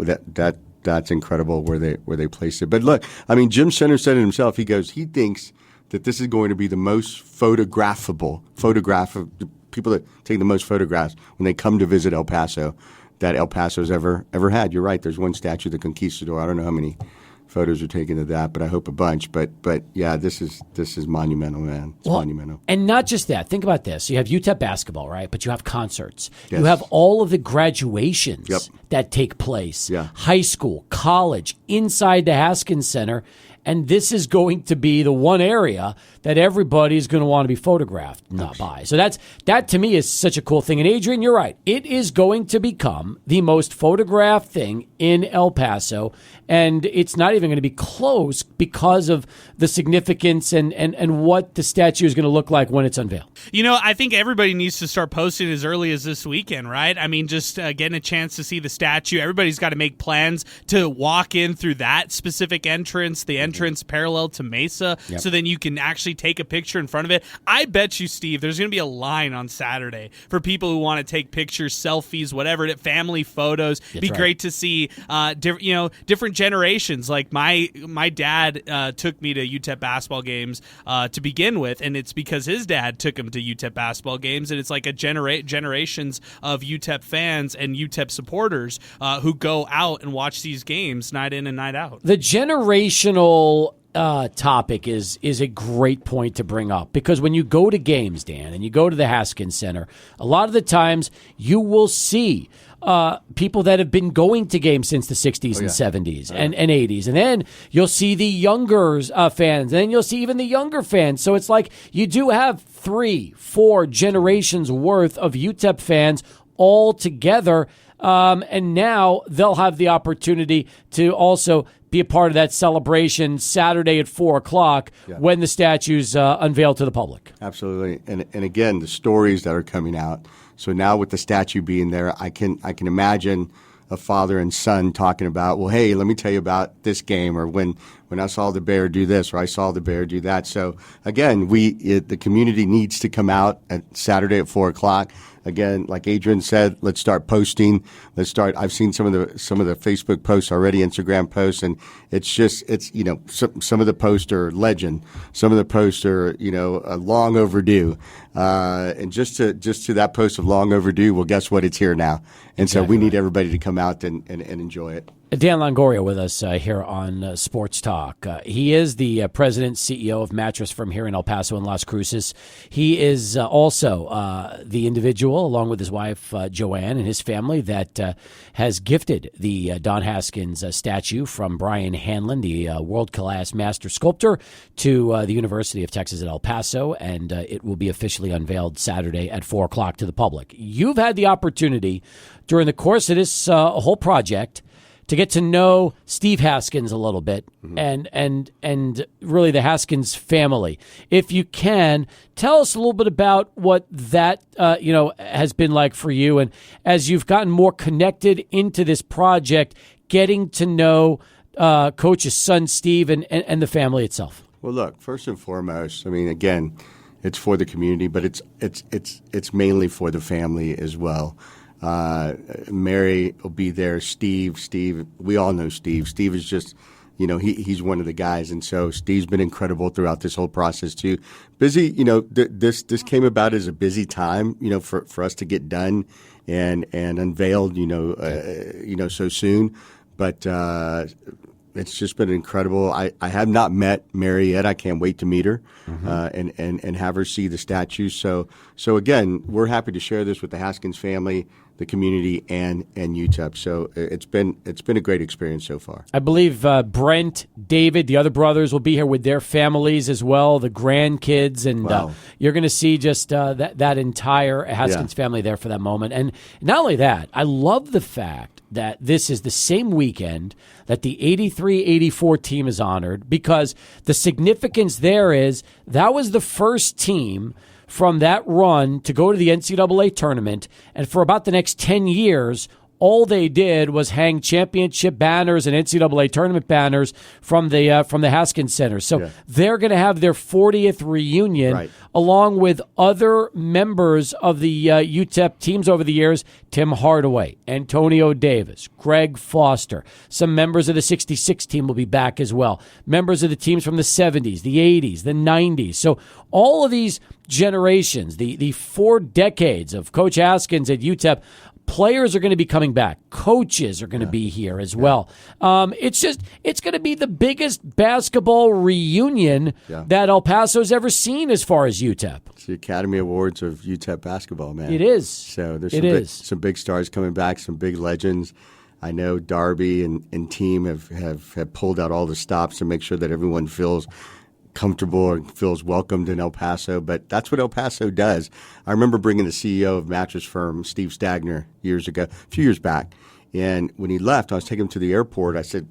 that's incredible where they placed it. But look, I mean, Jim Center said it himself. He thinks that this is going to be the most photograph of the people that take the most photographs when they come to visit El Paso that El Paso's ever had. You're right. There's one statue, the Conquistador. I don't know how many photos are taken of that, but I hope a bunch. But yeah, this is monumental, man. It's monumental. And not just that. Think about this. You have UTEP basketball, right? But you have concerts. Yes. You have all of the graduations that take place. Yeah. High school, college, inside the Haskins Center. And this is going to be the one area that everybody's going to want to be photographed by. So that to me is such a cool thing. And Adrian, you're right. It is going to become the most photographed thing in El Paso. And it's not even going to be close because of the significance and what the statue is going to look like when it's unveiled. I think everybody needs to start posting as early as this weekend, right? I mean, just getting a chance to see the statue. Everybody's got to make plans to walk in through that specific entrance, the entrance parallel to Mesa, so then you can actually take a picture in front of it. I bet you, Steve, there's going to be a line on Saturday for people who want to take pictures, selfies, whatever, family photos. It'd be great to see different generations. Like my dad took me to UTEP basketball games to begin with, and it's because his dad took him to UTEP basketball games, and it's like a generations of UTEP fans and UTEP supporters who go out and watch these games night in and night out. The generational topic is a great point to bring up, because when you go to games, Dan, and you go to the Haskins Center, a lot of the times you will see people that have been going to games since the 60s and 70s and 80s. And then you'll see the younger fans, and then you'll see even the younger fans. So it's like you do have 3-4 generations worth of UTEP fans all together. And now they'll have the opportunity to also be a part of that celebration Saturday at 4:00 when the statue's unveiled to the public. Absolutely. And again, the stories that are coming out, So now with the statue being there, I can imagine a father and son talking about, well, hey, let me tell you about this game, or when I saw the bear do this, or I saw the bear do that. So again, the community needs to come out at Saturday at 4:00. Again, like Adrian said, let's start posting. I've seen some of the Facebook posts already, Instagram posts, and it's some of the posts are legend. Some of the posts are long overdue. And just to that post of long overdue, well, guess what? It's here now, and exactly. So we need everybody to come out and enjoy it. Dan Longoria with us here on Sports Talk. He is the president, CEO of Mattress from here in El Paso and Las Cruces. He is also the individual, along with his wife, Joanne, and his family that has gifted the Don Haskins statue from Brian Hanlon, the world-class master sculptor, to the University of Texas at El Paso, and it will be officially unveiled Saturday at 4:00 to the public. You've had the opportunity during the course of this whole project to get to know Steve Haskins a little bit, and really the Haskins family. If you can, tell us a little bit about what that has been like for you, and as you've gotten more connected into this project, getting to know Coach's son Steve and the family itself. Well, look, first and foremost, I mean, again, it's for the community, but it's mainly for the family as well. Mary will be there. Steve, we all know Steve. Steve is just, he's one of the guys. And so Steve's been incredible throughout this whole process too. Busy, this came about as a busy time, for us to get done and unveiled, so soon. But, it's just been incredible. I have not met Mary yet. I can't wait to meet her and have her see the statue. So again, we're happy to share this with the Haskins family, the community, and UTEP. So it's been a great experience so far. I believe Brent, David, the other brothers will be here with their families as well, the grandkids, and wow. You're going to see just that entire Haskins family there for that moment. And not only that, I love the fact that this is the same weekend that the 83-84 team is honored, because the significance there is that was the first team from that run to go to the NCAA tournament, and for about the next 10 years, all they did was hang championship banners and NCAA tournament banners from the Haskins Center. So they're going to have their 40th reunion, along with other members of the UTEP teams over the years: Tim Hardaway, Antonio Davis, Greg Foster. Some members of the 66 team will be back as well. Members of the teams from the 70s, the 80s, the 90s. So all of these generations, the 4 decades of Coach Haskins at UTEP, players are going to be coming back. Coaches are going to be here as well. It's going to be the biggest basketball reunion that El Paso's ever seen as far as UTEP. It's the Academy Awards of UTEP basketball, man. It is. So there's some big stars coming back, some big legends. I know Darby and team have pulled out all the stops to make sure that everyone feels comfortable and feels welcomed in El Paso, but that's what El Paso does. I remember bringing the CEO of Mattress firm, Steve Stagner, a few years back, and when he left, I was taking him to the airport. I said,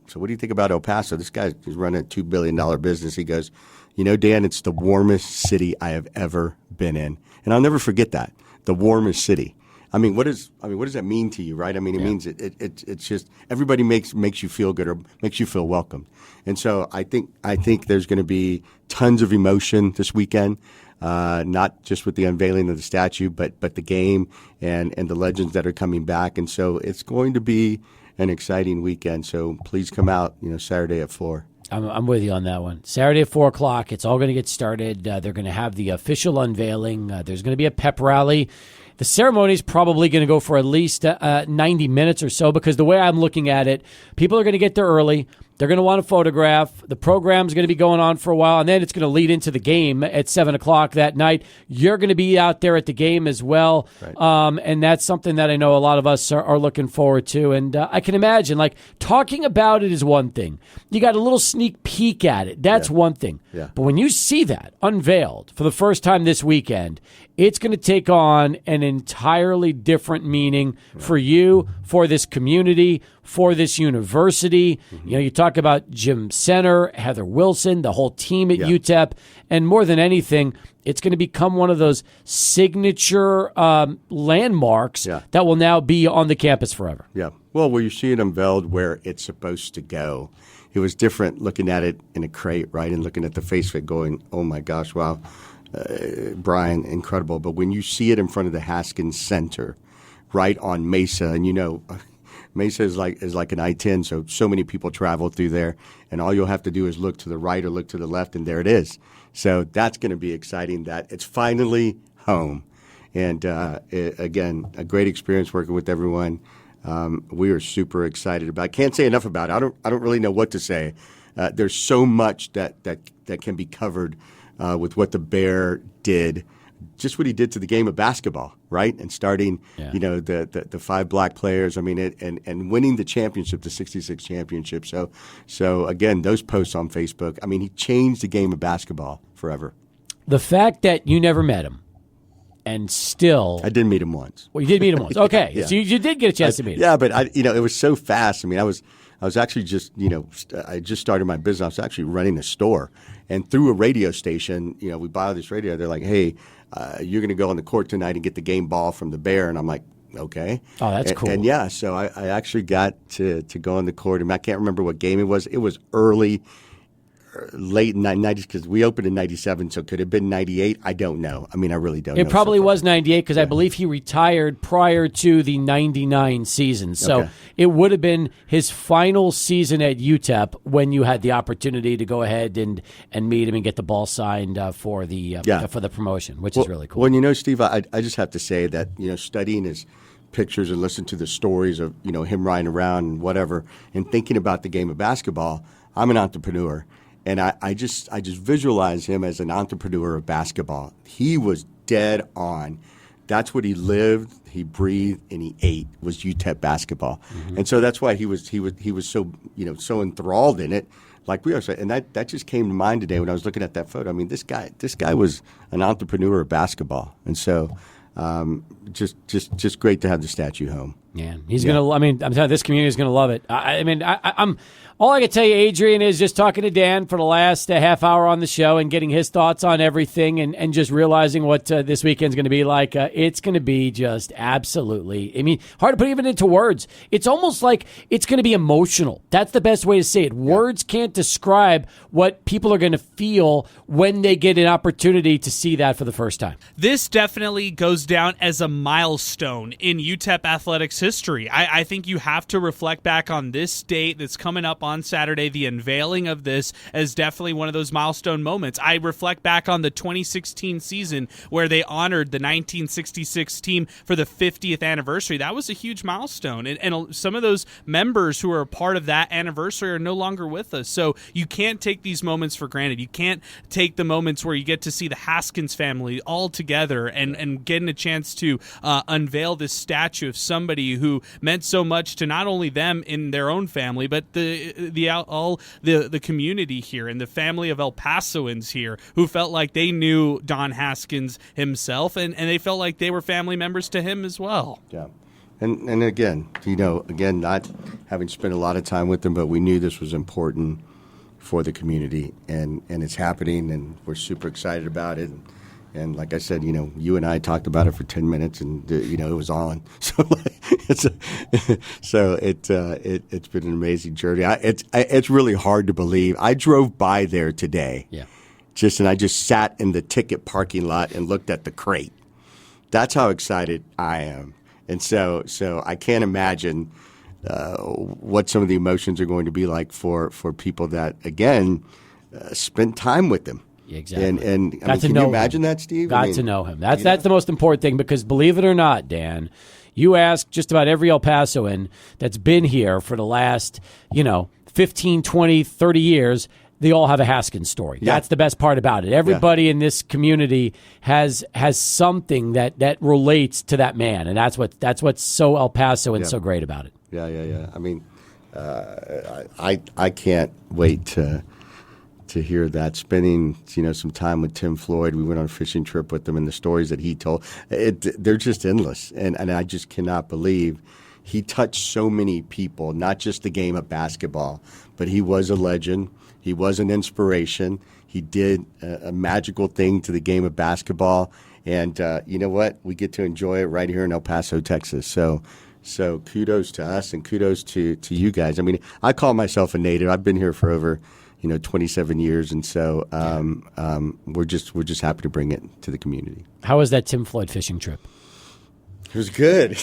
so what do you think about El Paso? This guy is running a $2 billion business. He goes, Dan, it's the warmest city I have ever been in, and I'll never forget that. The warmest city. What does that mean to you, right? It means it's just everybody makes you feel good or makes you feel welcome. And so I think there's going to be tons of emotion this weekend, not just with the unveiling of the statue, but the game and the legends that are coming back. And so it's going to be an exciting weekend. So please come out, Saturday at 4. I'm with you on that one. Saturday at 4:00, it's all going to get started. They're going to have the official unveiling. There's going to be a pep rally. The ceremony is probably going to go for at least 90 minutes or so, because the way I'm looking at it, people are going to get there early. They're going to want to photograph. The program's going to be going on for a while, and then it's going to lead into the game at 7 o'clock that night. You're going to be out there at the game as well, and that's something that I know a lot of us are looking forward to. And I can imagine, talking about it is one thing. You got a little sneak peek at it. That's one thing. Yeah. But when you see that unveiled for the first time this weekend, it's going to take on an entirely different meaning for you, for this community, for this university. You know, you talk about Jim Center, Heather Wilson, the whole team at UTEP, and more than anything, it's going to become one of those signature landmarks that will now be on the campus forever. Yeah. Well, where you see it unveiled where it's supposed to go. It was different looking at it in a crate, right, and looking at the face of it going, oh, my gosh, wow, Brian, incredible. But when you see it in front of the Haskins Center, right on Mesa, and you know, Mesa is like an I-10, so many people travel through there, and all you'll have to do is look to the right or look to the left, and there it is. So that's going to be exciting that it's finally home. And, again, a great experience working with everyone. We are super excited about it. Can't say enough about it. I don't really know what to say. There's so much that can be covered with what the Bear did, just what he did to the game of basketball, right? And starting, you know, the 5 black players. I mean, and winning the championship, the '66 championship. So again, those posts on Facebook. I mean, he changed the game of basketball forever. The fact that you never met him. And still, I did meet him once. Well, you did meet him once. Okay, so you did get a chance to meet him. Yeah, but it was so fast. I mean, I was actually just, I just started my business. I was actually running a store, and through a radio station, we buy this radio. They're like, "Hey, you're going to go on the court tonight and get the game ball from the Bear," and I'm like, "Okay." Oh, that's cool. And yeah, so I actually got to go on the court, and I can't remember what game it was. It was early. Late 90s, because we opened in 97, so could it have been 98? I don't know. I mean, I really don't know. It probably was 98 because I believe he retired prior to the 99 season. So it would have been his final season at UTEP when you had the opportunity to go ahead and meet him and get the ball signed for the promotion, which is really cool. Well, Steve, I just have to say that, studying his pictures and listening to the stories of, him riding around and whatever, and thinking about the game of basketball, I'm an entrepreneur. And I just visualize him as an entrepreneur of basketball. He was dead on. That's what he lived, he breathed, and he ate was UTEP basketball. Mm-hmm. And so that's why he was so so enthralled in it, like we are saying. And that just came to mind today when I was looking at that photo. I mean, this guy was an entrepreneur of basketball, and so just great to have the statue home. Yeah, he's gonna. I mean, I'm telling you, this community is gonna love it. I'm. All I can tell you, Adrian, is just talking to Dan for the last half hour on the show and getting his thoughts on everything and just realizing what this weekend's going to be like. It's going to be just absolutely, hard to put even into words. It's almost like it's going to be emotional. That's the best way to say it. Words can't describe what people are going to feel when they get an opportunity to see that for the first time. This definitely goes down as a milestone in UTEP athletics history. I think you have to reflect back on this date that's coming up on Saturday, the unveiling of this, as definitely one of those milestone moments. I reflect back on the 2016 season where they honored the 1966 team for the 50th anniversary. That was a huge milestone, and some of those members who are a part of that anniversary are no longer with us. So you can't take these moments for granted. You can't take the moments where you get to see the Haskins family all together and getting a chance to unveil this statue of somebody who meant so much to not only them in their own family, but the community here and the family of El Pasoans here who felt like they knew Don Haskins himself and they felt like they were family members to him as well. Yeah. And again, not having spent a lot of time with them, but we knew this was important for the community and it's happening and we're super excited about it. And like I said, you and I talked about it for 10 minutes, and it was on. So it's been an amazing journey. It's really hard to believe. I drove by there today, and I just sat in the ticket parking lot and looked at the crate. That's how excited I am, and so I can't imagine what some of the emotions are going to be like for people that again spent time with them. Yeah, exactly. And can you imagine that, Steve? Got to know him. That's the most important thing, because believe it or not, Dan, you ask just about every El Pasoan that's been here for the last, 15, 20, 30 years, they all have a Haskins story. Yeah. That's the best part about it. Everybody in this community has something that relates to that man, and that's what's so El Paso and so great about it. Yeah. I mean, I can't wait to hear that. Spending some time with Tim Floyd, we went on a fishing trip with him, and the stories that he told, they're just endless, and I just cannot believe he touched so many people, not just the game of basketball, but he was a legend. He was an inspiration. He did a magical thing to the game of basketball. And you know what? We get to enjoy it right here in El Paso, Texas. So kudos to us and kudos to you guys. I mean, I call myself a native. I've been here for over 27 years, and so we're just happy to bring it to the community. How was that Tim Floyd fishing trip? It was good.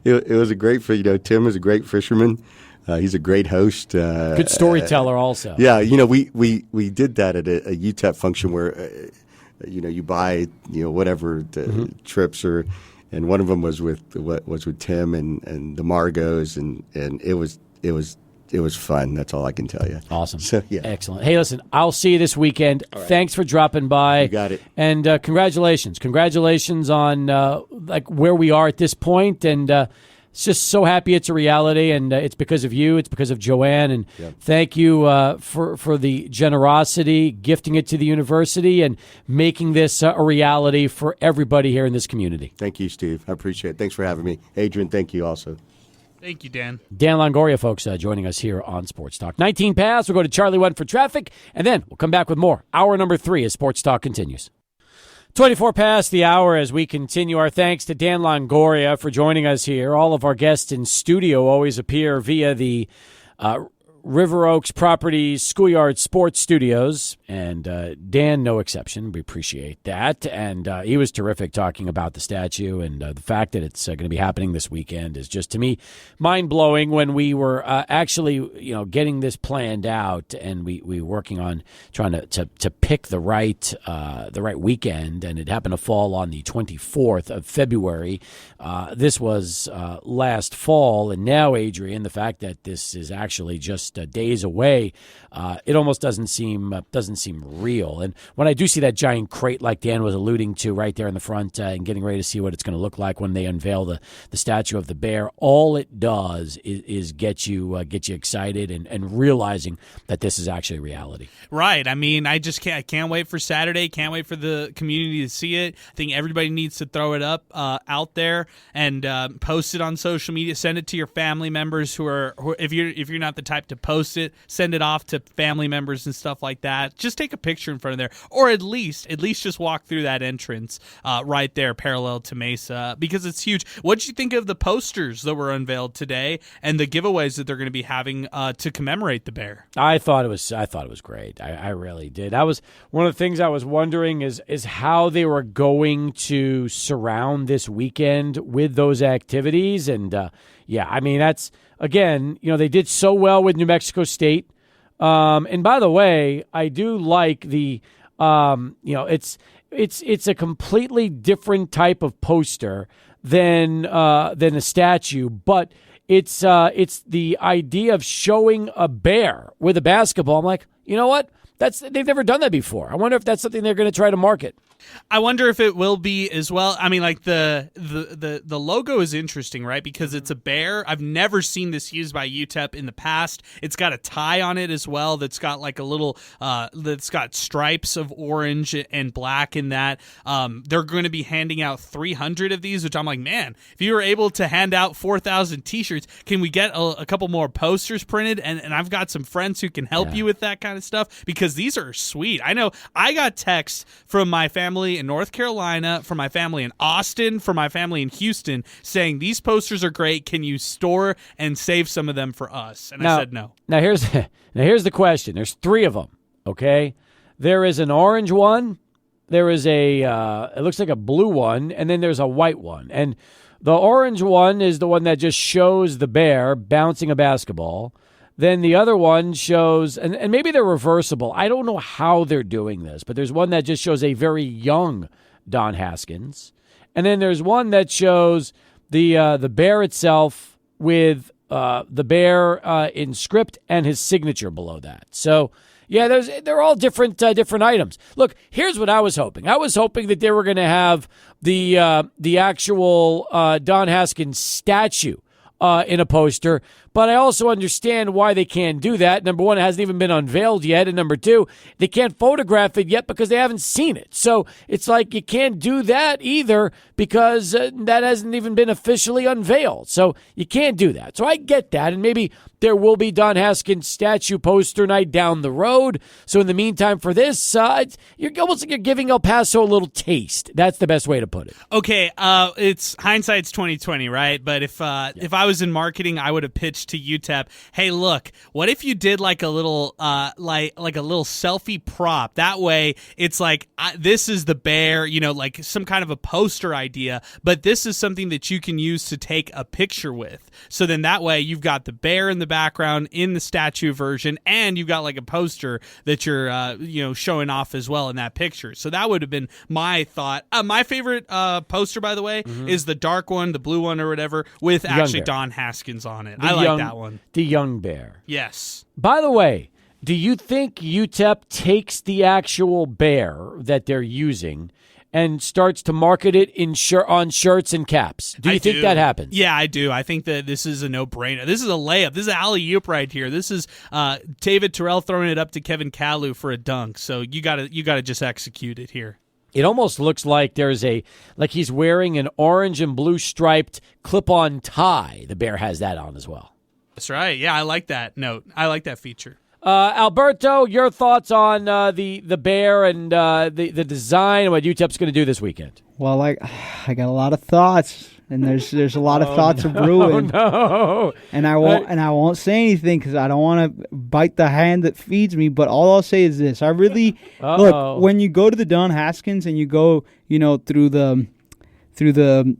It was a great. Tim is a great fisherman. He's a great host. Good storyteller, also. Yeah, we did that at a UTEP function where you buy whatever the trips are, and one of them was with Tim and the Margos, and it was fun. That's all I can tell you. Awesome. So, yeah. Excellent. Hey, listen, I'll see you this weekend. Right. Thanks for dropping by. You got it. And congratulations. Congratulations on where we are at this point. And it's just so happy it's a reality. And it's because of you. It's because of Joanne. And thank you for the generosity, gifting it to the university, and making this a reality for everybody here in this community. Thank you, Steve. I appreciate it. Thanks for having me. Adrian, thank you also. Thank you, Dan. Dan Longoria, folks, joining us here on Sports Talk. 19 past. We'll go to Charlie 1 for traffic, and then we'll come back with more. Hour number 3 as Sports Talk continues. 24 past the hour as we continue. Our thanks to Dan Longoria for joining us here. All of our guests in studio always appear via the River Oaks Properties Schoolyard Sports Studios, and Dan, no exception. We appreciate that. And he was terrific talking about the statue, and the fact that it's going to be happening this weekend is just, to me, mind-blowing. When we were actually getting this planned out, and we were working on trying to pick the right weekend, and it happened to fall on the 24th of February. This was last fall, and now, Adrian, the fact that this is actually just days away, it almost doesn't seem real. And when I do see that giant crate like Dan was alluding to right there in the front, and getting ready to see what it's going to look like when they unveil the statue of the bear, all it does is get you excited and realizing that this is actually reality. Right. I mean, I can't wait for Saturday. Can't wait for the community to see it. I think everybody needs to throw it up out there and post it on social media. Send it to your family members who if you're not the type to post it, send it off to family members and stuff like that. Just take a picture in front of there, or at least just walk through that entrance right there parallel to Mesa, because it's huge. What did you think of the posters that were unveiled today and the giveaways that they're going to be having to commemorate the bear? I thought it was great. I really did. That was one of the things I was wondering is how they were going to surround this weekend with those activities. And I mean, that's, again, they did so well with New Mexico State. And by the way, I do like the, it's a completely different type of poster than a statue, but it's the idea of showing a bear with a basketball. I'm like, you know what? They've never done that before. I wonder if that's something they're going to try to market. I wonder if it will be as well. I mean, like the logo is interesting, right? Because it's a bear. I've never seen this used by UTEP in the past. It's got a tie on it as well. That's got like a little that's got stripes of orange and black in that. They're going to be handing out 300 of these, which I'm like, man, if you were able to hand out 4,000 T-shirts, can we get a couple more posters printed? And I've got some friends who can help you with that kind of stuff, because these are sweet. I know I got texts from my family in North Carolina, from my family in Austin, from my family in Houston, saying these posters are great. Can you store and save some of them for us? And I said no. Now here's the question. There's 3 of them. Okay, there is an orange one. There is it looks like a blue one, and then there's a white one. And the orange one is the one that just shows the bear bouncing a basketball. Then the other one shows, and maybe they're reversible. I don't know how they're doing this, but there's one that just shows a very young Don Haskins. And then there's one that shows the bear itself with the bear in script and his signature below that. So, yeah, they're all different items. Look, here's what I was hoping. I was hoping that they were going to have the actual Don Haskins statue in a poster, But I also understand why they can't do that. Number one, it hasn't even been unveiled yet. And number two, they can't photograph it yet because they haven't seen it. So it's like you can't do that either because that hasn't even been officially unveiled. So you can't do that. So I get that. And maybe there will be Don Haskins statue poster night down the road. So in the meantime, for this, you're almost like you're giving El Paso a little taste. That's the best way to put it. Okay, it's hindsight's 2020, right? But if I was in marketing, I would have pitched to UTEP, hey, look, what if you did like a little like a little selfie prop? That way, it's like this is the bear, like some kind of a poster idea, but this is something that you can use to take a picture with. So then that way, you've got the bear in the background in the statue version, and you've got like a poster that you're showing off as well in that picture. So that would have been my thought. My favorite poster, by the way, is the dark one, the blue one or whatever, with actually Don Haskins on it. I like that one. The young bear. Yes. By the way, do you think UTEP takes the actual bear that they're using and starts to market it on shirts and caps? Do you think that happens? Yeah, I do. I think that this is a no-brainer. This is a layup. This is alley-oop right here. This is David Terrell throwing it up to Kevin Kalu for a dunk. So you gotta just execute it here. It almost looks like like he's wearing an orange and blue striped clip-on tie. The bear has that on as well. That's right. Yeah, I like that note. I like that feature. Alberto, your thoughts on the bear and the design and what UTEP's going to do this weekend? Well, I got a lot of thoughts, and there's a lot of thoughts of brewing. No. And I won't say anything because I don't want to bite the hand that feeds me. But all I'll say is this: I really look when you go to the Don Haskins and you go, through the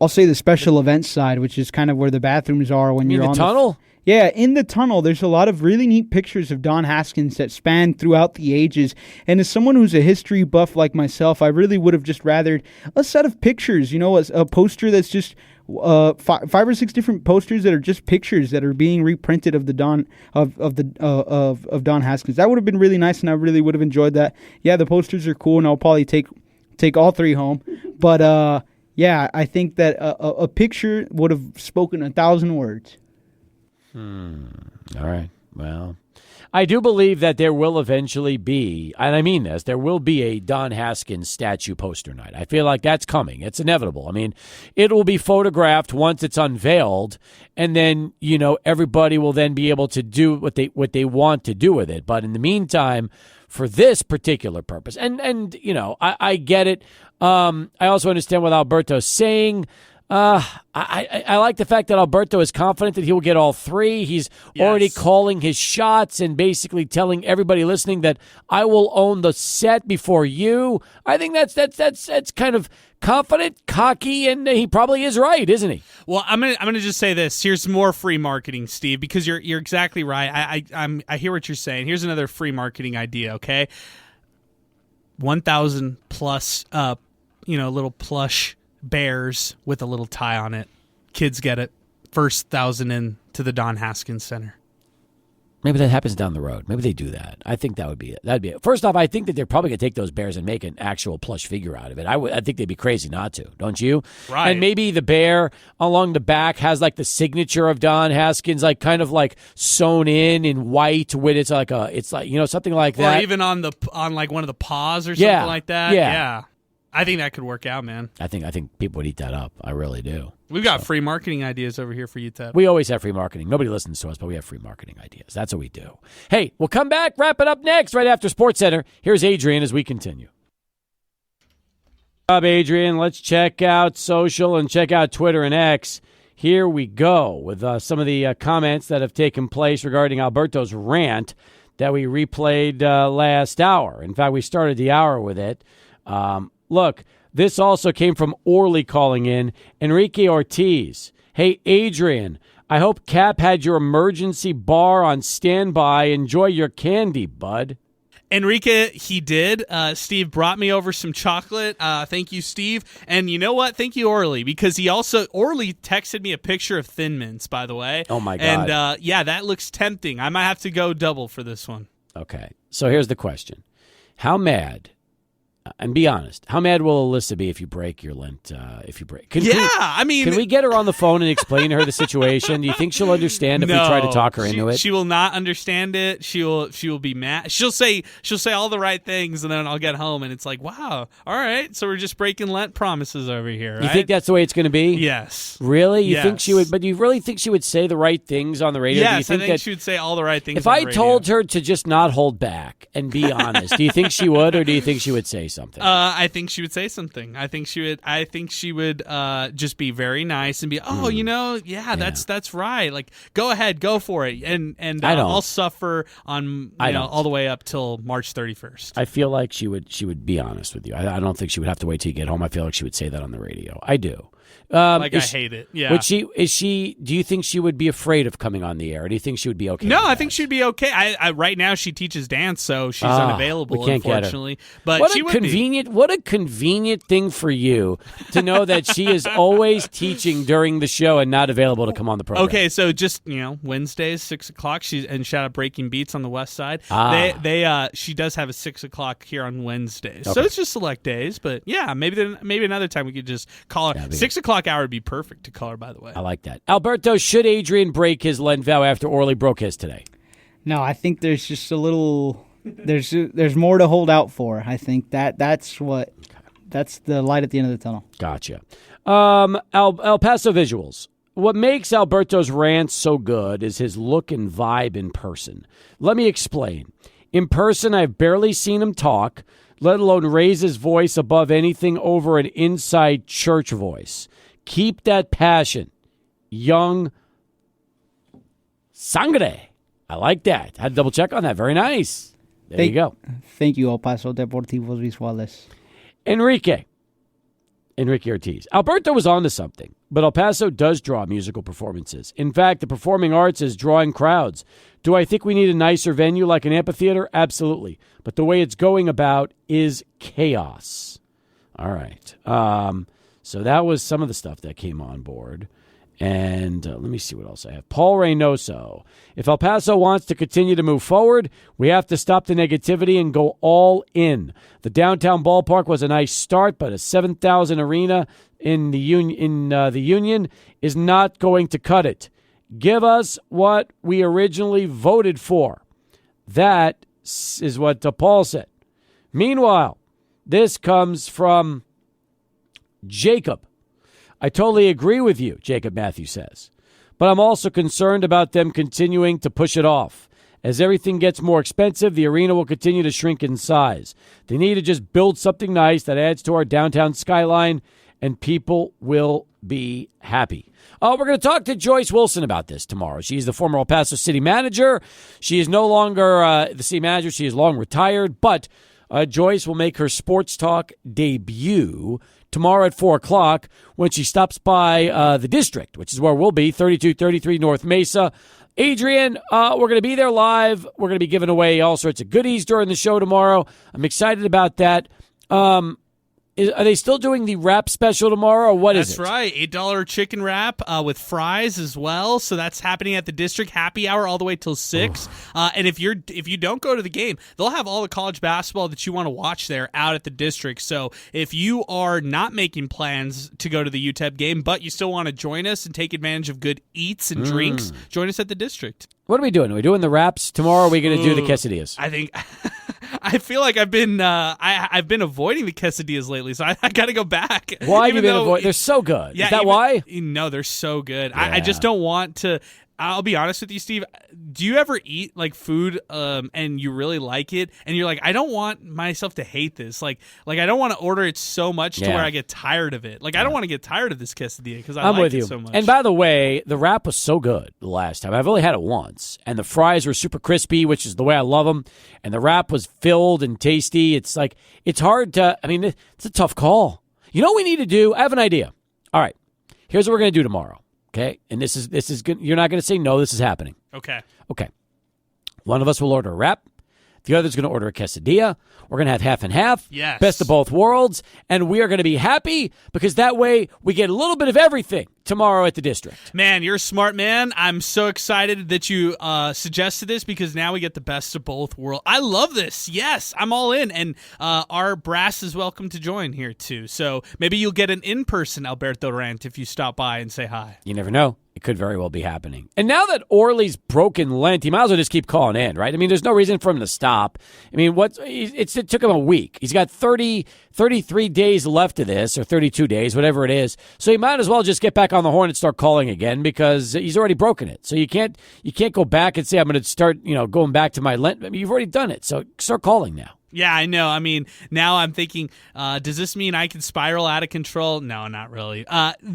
I'll say the special events side, which is kind of where the bathrooms are when you're on the tunnel. Yeah, in the tunnel, there's a lot of really neat pictures of Don Haskins that span throughout the ages. And as someone who's a history buff like myself, I really would have just rathered a set of pictures, a poster that's just 5 or 6 different posters that are just pictures that are being reprinted of the Don of Don Haskins. That would have been really nice, and I really would have enjoyed that. Yeah, the posters are cool, and I'll probably take all 3 home. But yeah, I think that a picture would have spoken 1,000 words. All right. Well, I do believe that there will eventually be, and I mean this, there will be a Don Haskins statue poster night. I feel like that's coming. It's inevitable. I mean, it will be photographed once it's unveiled, and then, everybody will then be able to do what they want to do with it. But in the meantime, for this particular purpose, and I get it. I also understand what Alberto's saying. I like the fact that Alberto is confident that he will get all 3. He's already calling his shots and basically telling everybody listening that I will own the set before you. I think that's kind of confident, cocky, and he probably is right, isn't he? Well, I'm gonna just say this. Here's more free marketing, Steve, because you're exactly right. I hear what you're saying. Here's another free marketing idea. Okay, 1,000 plus, little plush bears with a little tie on it. Kids get it. First 1,000 in to the Don Haskins Center. Maybe that happens down the road. Maybe they do that. I think that would be it. That'd be it. First off, I think that they're probably going to take those bears and make an actual plush figure out of it. I think they'd be crazy not to, don't you? Right. And maybe the bear along the back has like the signature of Don Haskins, like kind of like sewn in white with it's like something like that. Or even on like one of the paws or something like that. Yeah. I think that could work out, man. I think people would eat that up. I really do. We've got free marketing ideas over here for you, Ted. We always have free marketing. Nobody listens to us, but we have free marketing ideas. That's what we do. Hey, we'll come back, wrap it up next, right after SportsCenter. Here's Adrian as we continue. Good job, Adrian. Let's check out social and check out Twitter and X. Here we go with some of the comments that have taken place regarding Alberto's rant that we replayed last hour. In fact, we started the hour with it. Look, this also came from Orly calling in. Enrique Ortiz. Hey, Adrian, I hope Cap had your emergency bar on standby. Enjoy your candy, bud. Enrique, he did. Steve brought me over some chocolate. Thank you, Steve. And you know what? Thank you, Orly, because Orly texted me a picture of Thin Mints, by the way. Oh, my God. And, that looks tempting. I might have to go double for this one. Okay, so here's the question. How mad And be honest. How mad will Alyssa be if you break your Lent? If you break, can we get her on the phone and explain to her the situation? Do you think she'll understand if we try to talk her into it? She will not understand it. She will be mad. She'll say all the right things, and then I'll get home, and it's like, wow, all right, so we're just breaking Lent promises over here. Right? You think that's the way it's going to be? Yes. Really? You think she would? But you really think she would say the right things on the radio? Yes, do you think I think she would say all the right things. If I told her to just not hold back and be honest, do you think she would, or do you think she would say something? I think she would say something. I think she would just be very nice and be, that's right. Like, go ahead, go for it, and I'll suffer on all the way up till March 31st. I feel like she would be honest with you. I don't think she would have to wait till you get home. I feel like she would say that on the radio. I do. I hate it. Yeah. Do you think she would be afraid of coming on the air? Or do you think she would be okay? No, I think she'd be okay. I right now she teaches dance, so she's unavailable, we can't unfortunately. Get her. But what she a would convenient be. What a convenient thing for you to know that she is always teaching during the show and not available to come on the program. Okay, so just Wednesdays 6:00. And shout out Breaking Beats on the West Side. She does have a 6:00 here on Wednesdays, so it's just select days. But yeah, maybe another time we could just call her. 6:00 hour would be perfect to call her, by the way. I like that. Alberto, should Adrian break his Lent vow after Orly broke his today? No, I think there's just a little. There's more to hold out for. I think that's the light at the end of the tunnel. Gotcha. El Paso visuals. What makes Alberto's rants so good is his look and vibe in person. Let me explain. In person, I've barely seen him talk, let alone raise his voice above anything over an inside church voice. Keep that passion. Young Sangre. I like that. Had to double check on that. Very nice. There you go. Thank you, El Paso Deportivos Visuales. Enrique Ortiz. Alberto was onto something, but El Paso does draw musical performances. In fact, the performing arts is drawing crowds. Do I think we need a nicer venue like an amphitheater? Absolutely. But the way it's going about is chaos. All right. So that was some of the stuff that came on board. And let me see what else I have. Paul Reynoso. If El Paso wants to continue to move forward, we have to stop the negativity and go all in. The downtown ballpark was a nice start, but a 7,000 arena in the Union is not going to cut it. Give us what we originally voted for. That is what Paul said. Meanwhile, this comes from Jacob. I totally agree with you, Jacob Matthews says. But I'm also concerned about them continuing to push it off. As everything gets more expensive, the arena will continue to shrink in size. They need to just build something nice that adds to our downtown skyline, and people will be happy. We're going to talk to Joyce Wilson about this tomorrow. She's the former El Paso city manager. She is no longer the city manager. She is long retired, but Joyce will make her Sports Talk debut tomorrow at 4 o'clock when she stops by the district, which is where we'll be, 3233 North Mesa. Adrian, we're going to be there live. We're going to be giving away all sorts of goodies during the show tomorrow. I'm excited about that. Are they still doing the wrap special tomorrow, or what is it? That's right, $8 chicken wrap with fries as well. So that's happening at the district happy hour all the way till 6. And if you don't go to the game, they'll have all the college basketball that you want to watch there out at the district. So if you are not making plans to go to the UTEP game, but you still want to join us and take advantage of good eats and drinks, join us at the district. What are we doing? Are we doing the wraps tomorrow? Or are we going to do the quesadillas? I think I feel like I've been avoiding the quesadillas lately, so I got to go back. Why have you been avoiding? They're so good. Yeah, is that why? No, they're so good. Yeah. I just don't want to. I'll be honest with you, Steve. Do you ever eat like food and you really like it, and you're like, I don't want myself to hate this. Like I don't want to order it so much to where I get tired of it. Like I don't want to get tired of this quesadilla because I'm like with you it so much. And by the way, the wrap was so good the last time. I've only had it once, and the fries were super crispy, which is the way I love them. And the wrap was filled and tasty. It's like it's hard to. I mean, it's a tough call. You know what we need to do? I have an idea. All right, here's what we're going to do tomorrow. Okay, and this is good. You're not going to say no. This is happening. Okay. One of us will order a wrap. The other's going to order a quesadilla. We're going to have half and half. Yes. Best of both worlds. And we are going to be happy because that way we get a little bit of everything tomorrow at the district. Man, you're a smart man. I'm so excited that you suggested this because now we get the best of both worlds. I love this. Yes, I'm all in. And our brass is welcome to join here, too. So maybe you'll get an in-person Alberto rant if you stop by and say hi. You never know. It could very well be happening. And now that Orly's broken Lent, he might as well just keep calling in, right? I mean, there's no reason for him to stop. I mean, it took him a week. He's got 33 days left of this, or 32 days, whatever it is. So he might as well just get back on the horn and start calling again because he's already broken it. So you can't go back and say, I'm going to start, going back to my Lent. I mean, you've already done it. So start calling now. Yeah, I know. I mean, now I'm thinking, does this mean I can spiral out of control? No, not really.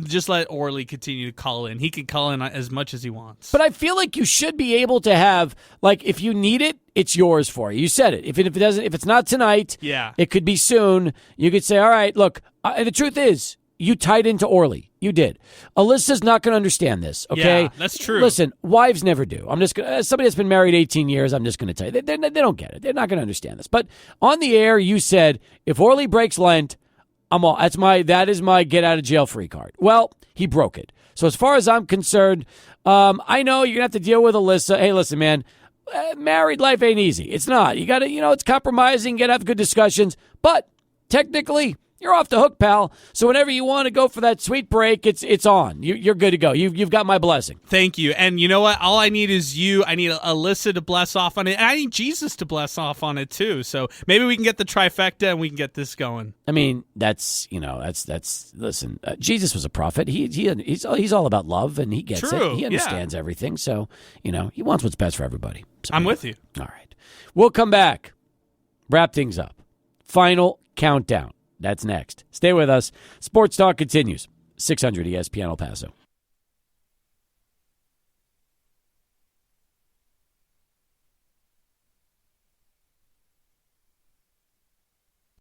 Just let Orly continue to call in. He can call in as much as he wants. But I feel like you should be able to have, if you need it, it's yours for you. You said it. If it's not tonight, yeah, it could be soon. You could say, all right, look, and the truth is, you tied into Orly. You did. Alyssa's not going to understand this, okay? Yeah, that's true. Listen, wives never do. I'm just going to, somebody that's been married 18 years, I'm just going to tell you. They don't get it. They're not going to understand this. But on the air, you said, if Orly breaks Lent, that is my get out of jail free card. Well, he broke it. So as far as I'm concerned, I know you're going to have to deal with Alyssa. Hey, listen, man, married life ain't easy. It's not. You got to, it's compromising, you got to have good discussions. But technically, you're off the hook, pal. So whenever you want to go for that sweet break, it's on. You're good to go. You've got my blessing. Thank you. And you know what? All I need is you. I need Alyssa to bless off on it. And I need Jesus to bless off on it, too. So maybe we can get the trifecta and we can get this going. I mean, that's listen, Jesus was a prophet. He's all about love, and he gets True, it. He understands everything. So, he wants what's best for everybody. So, I'm with you. All right. We'll come back. Wrap things up. Final countdown. That's next. Stay with us. Sports Talk continues. 600 ESPN El Paso.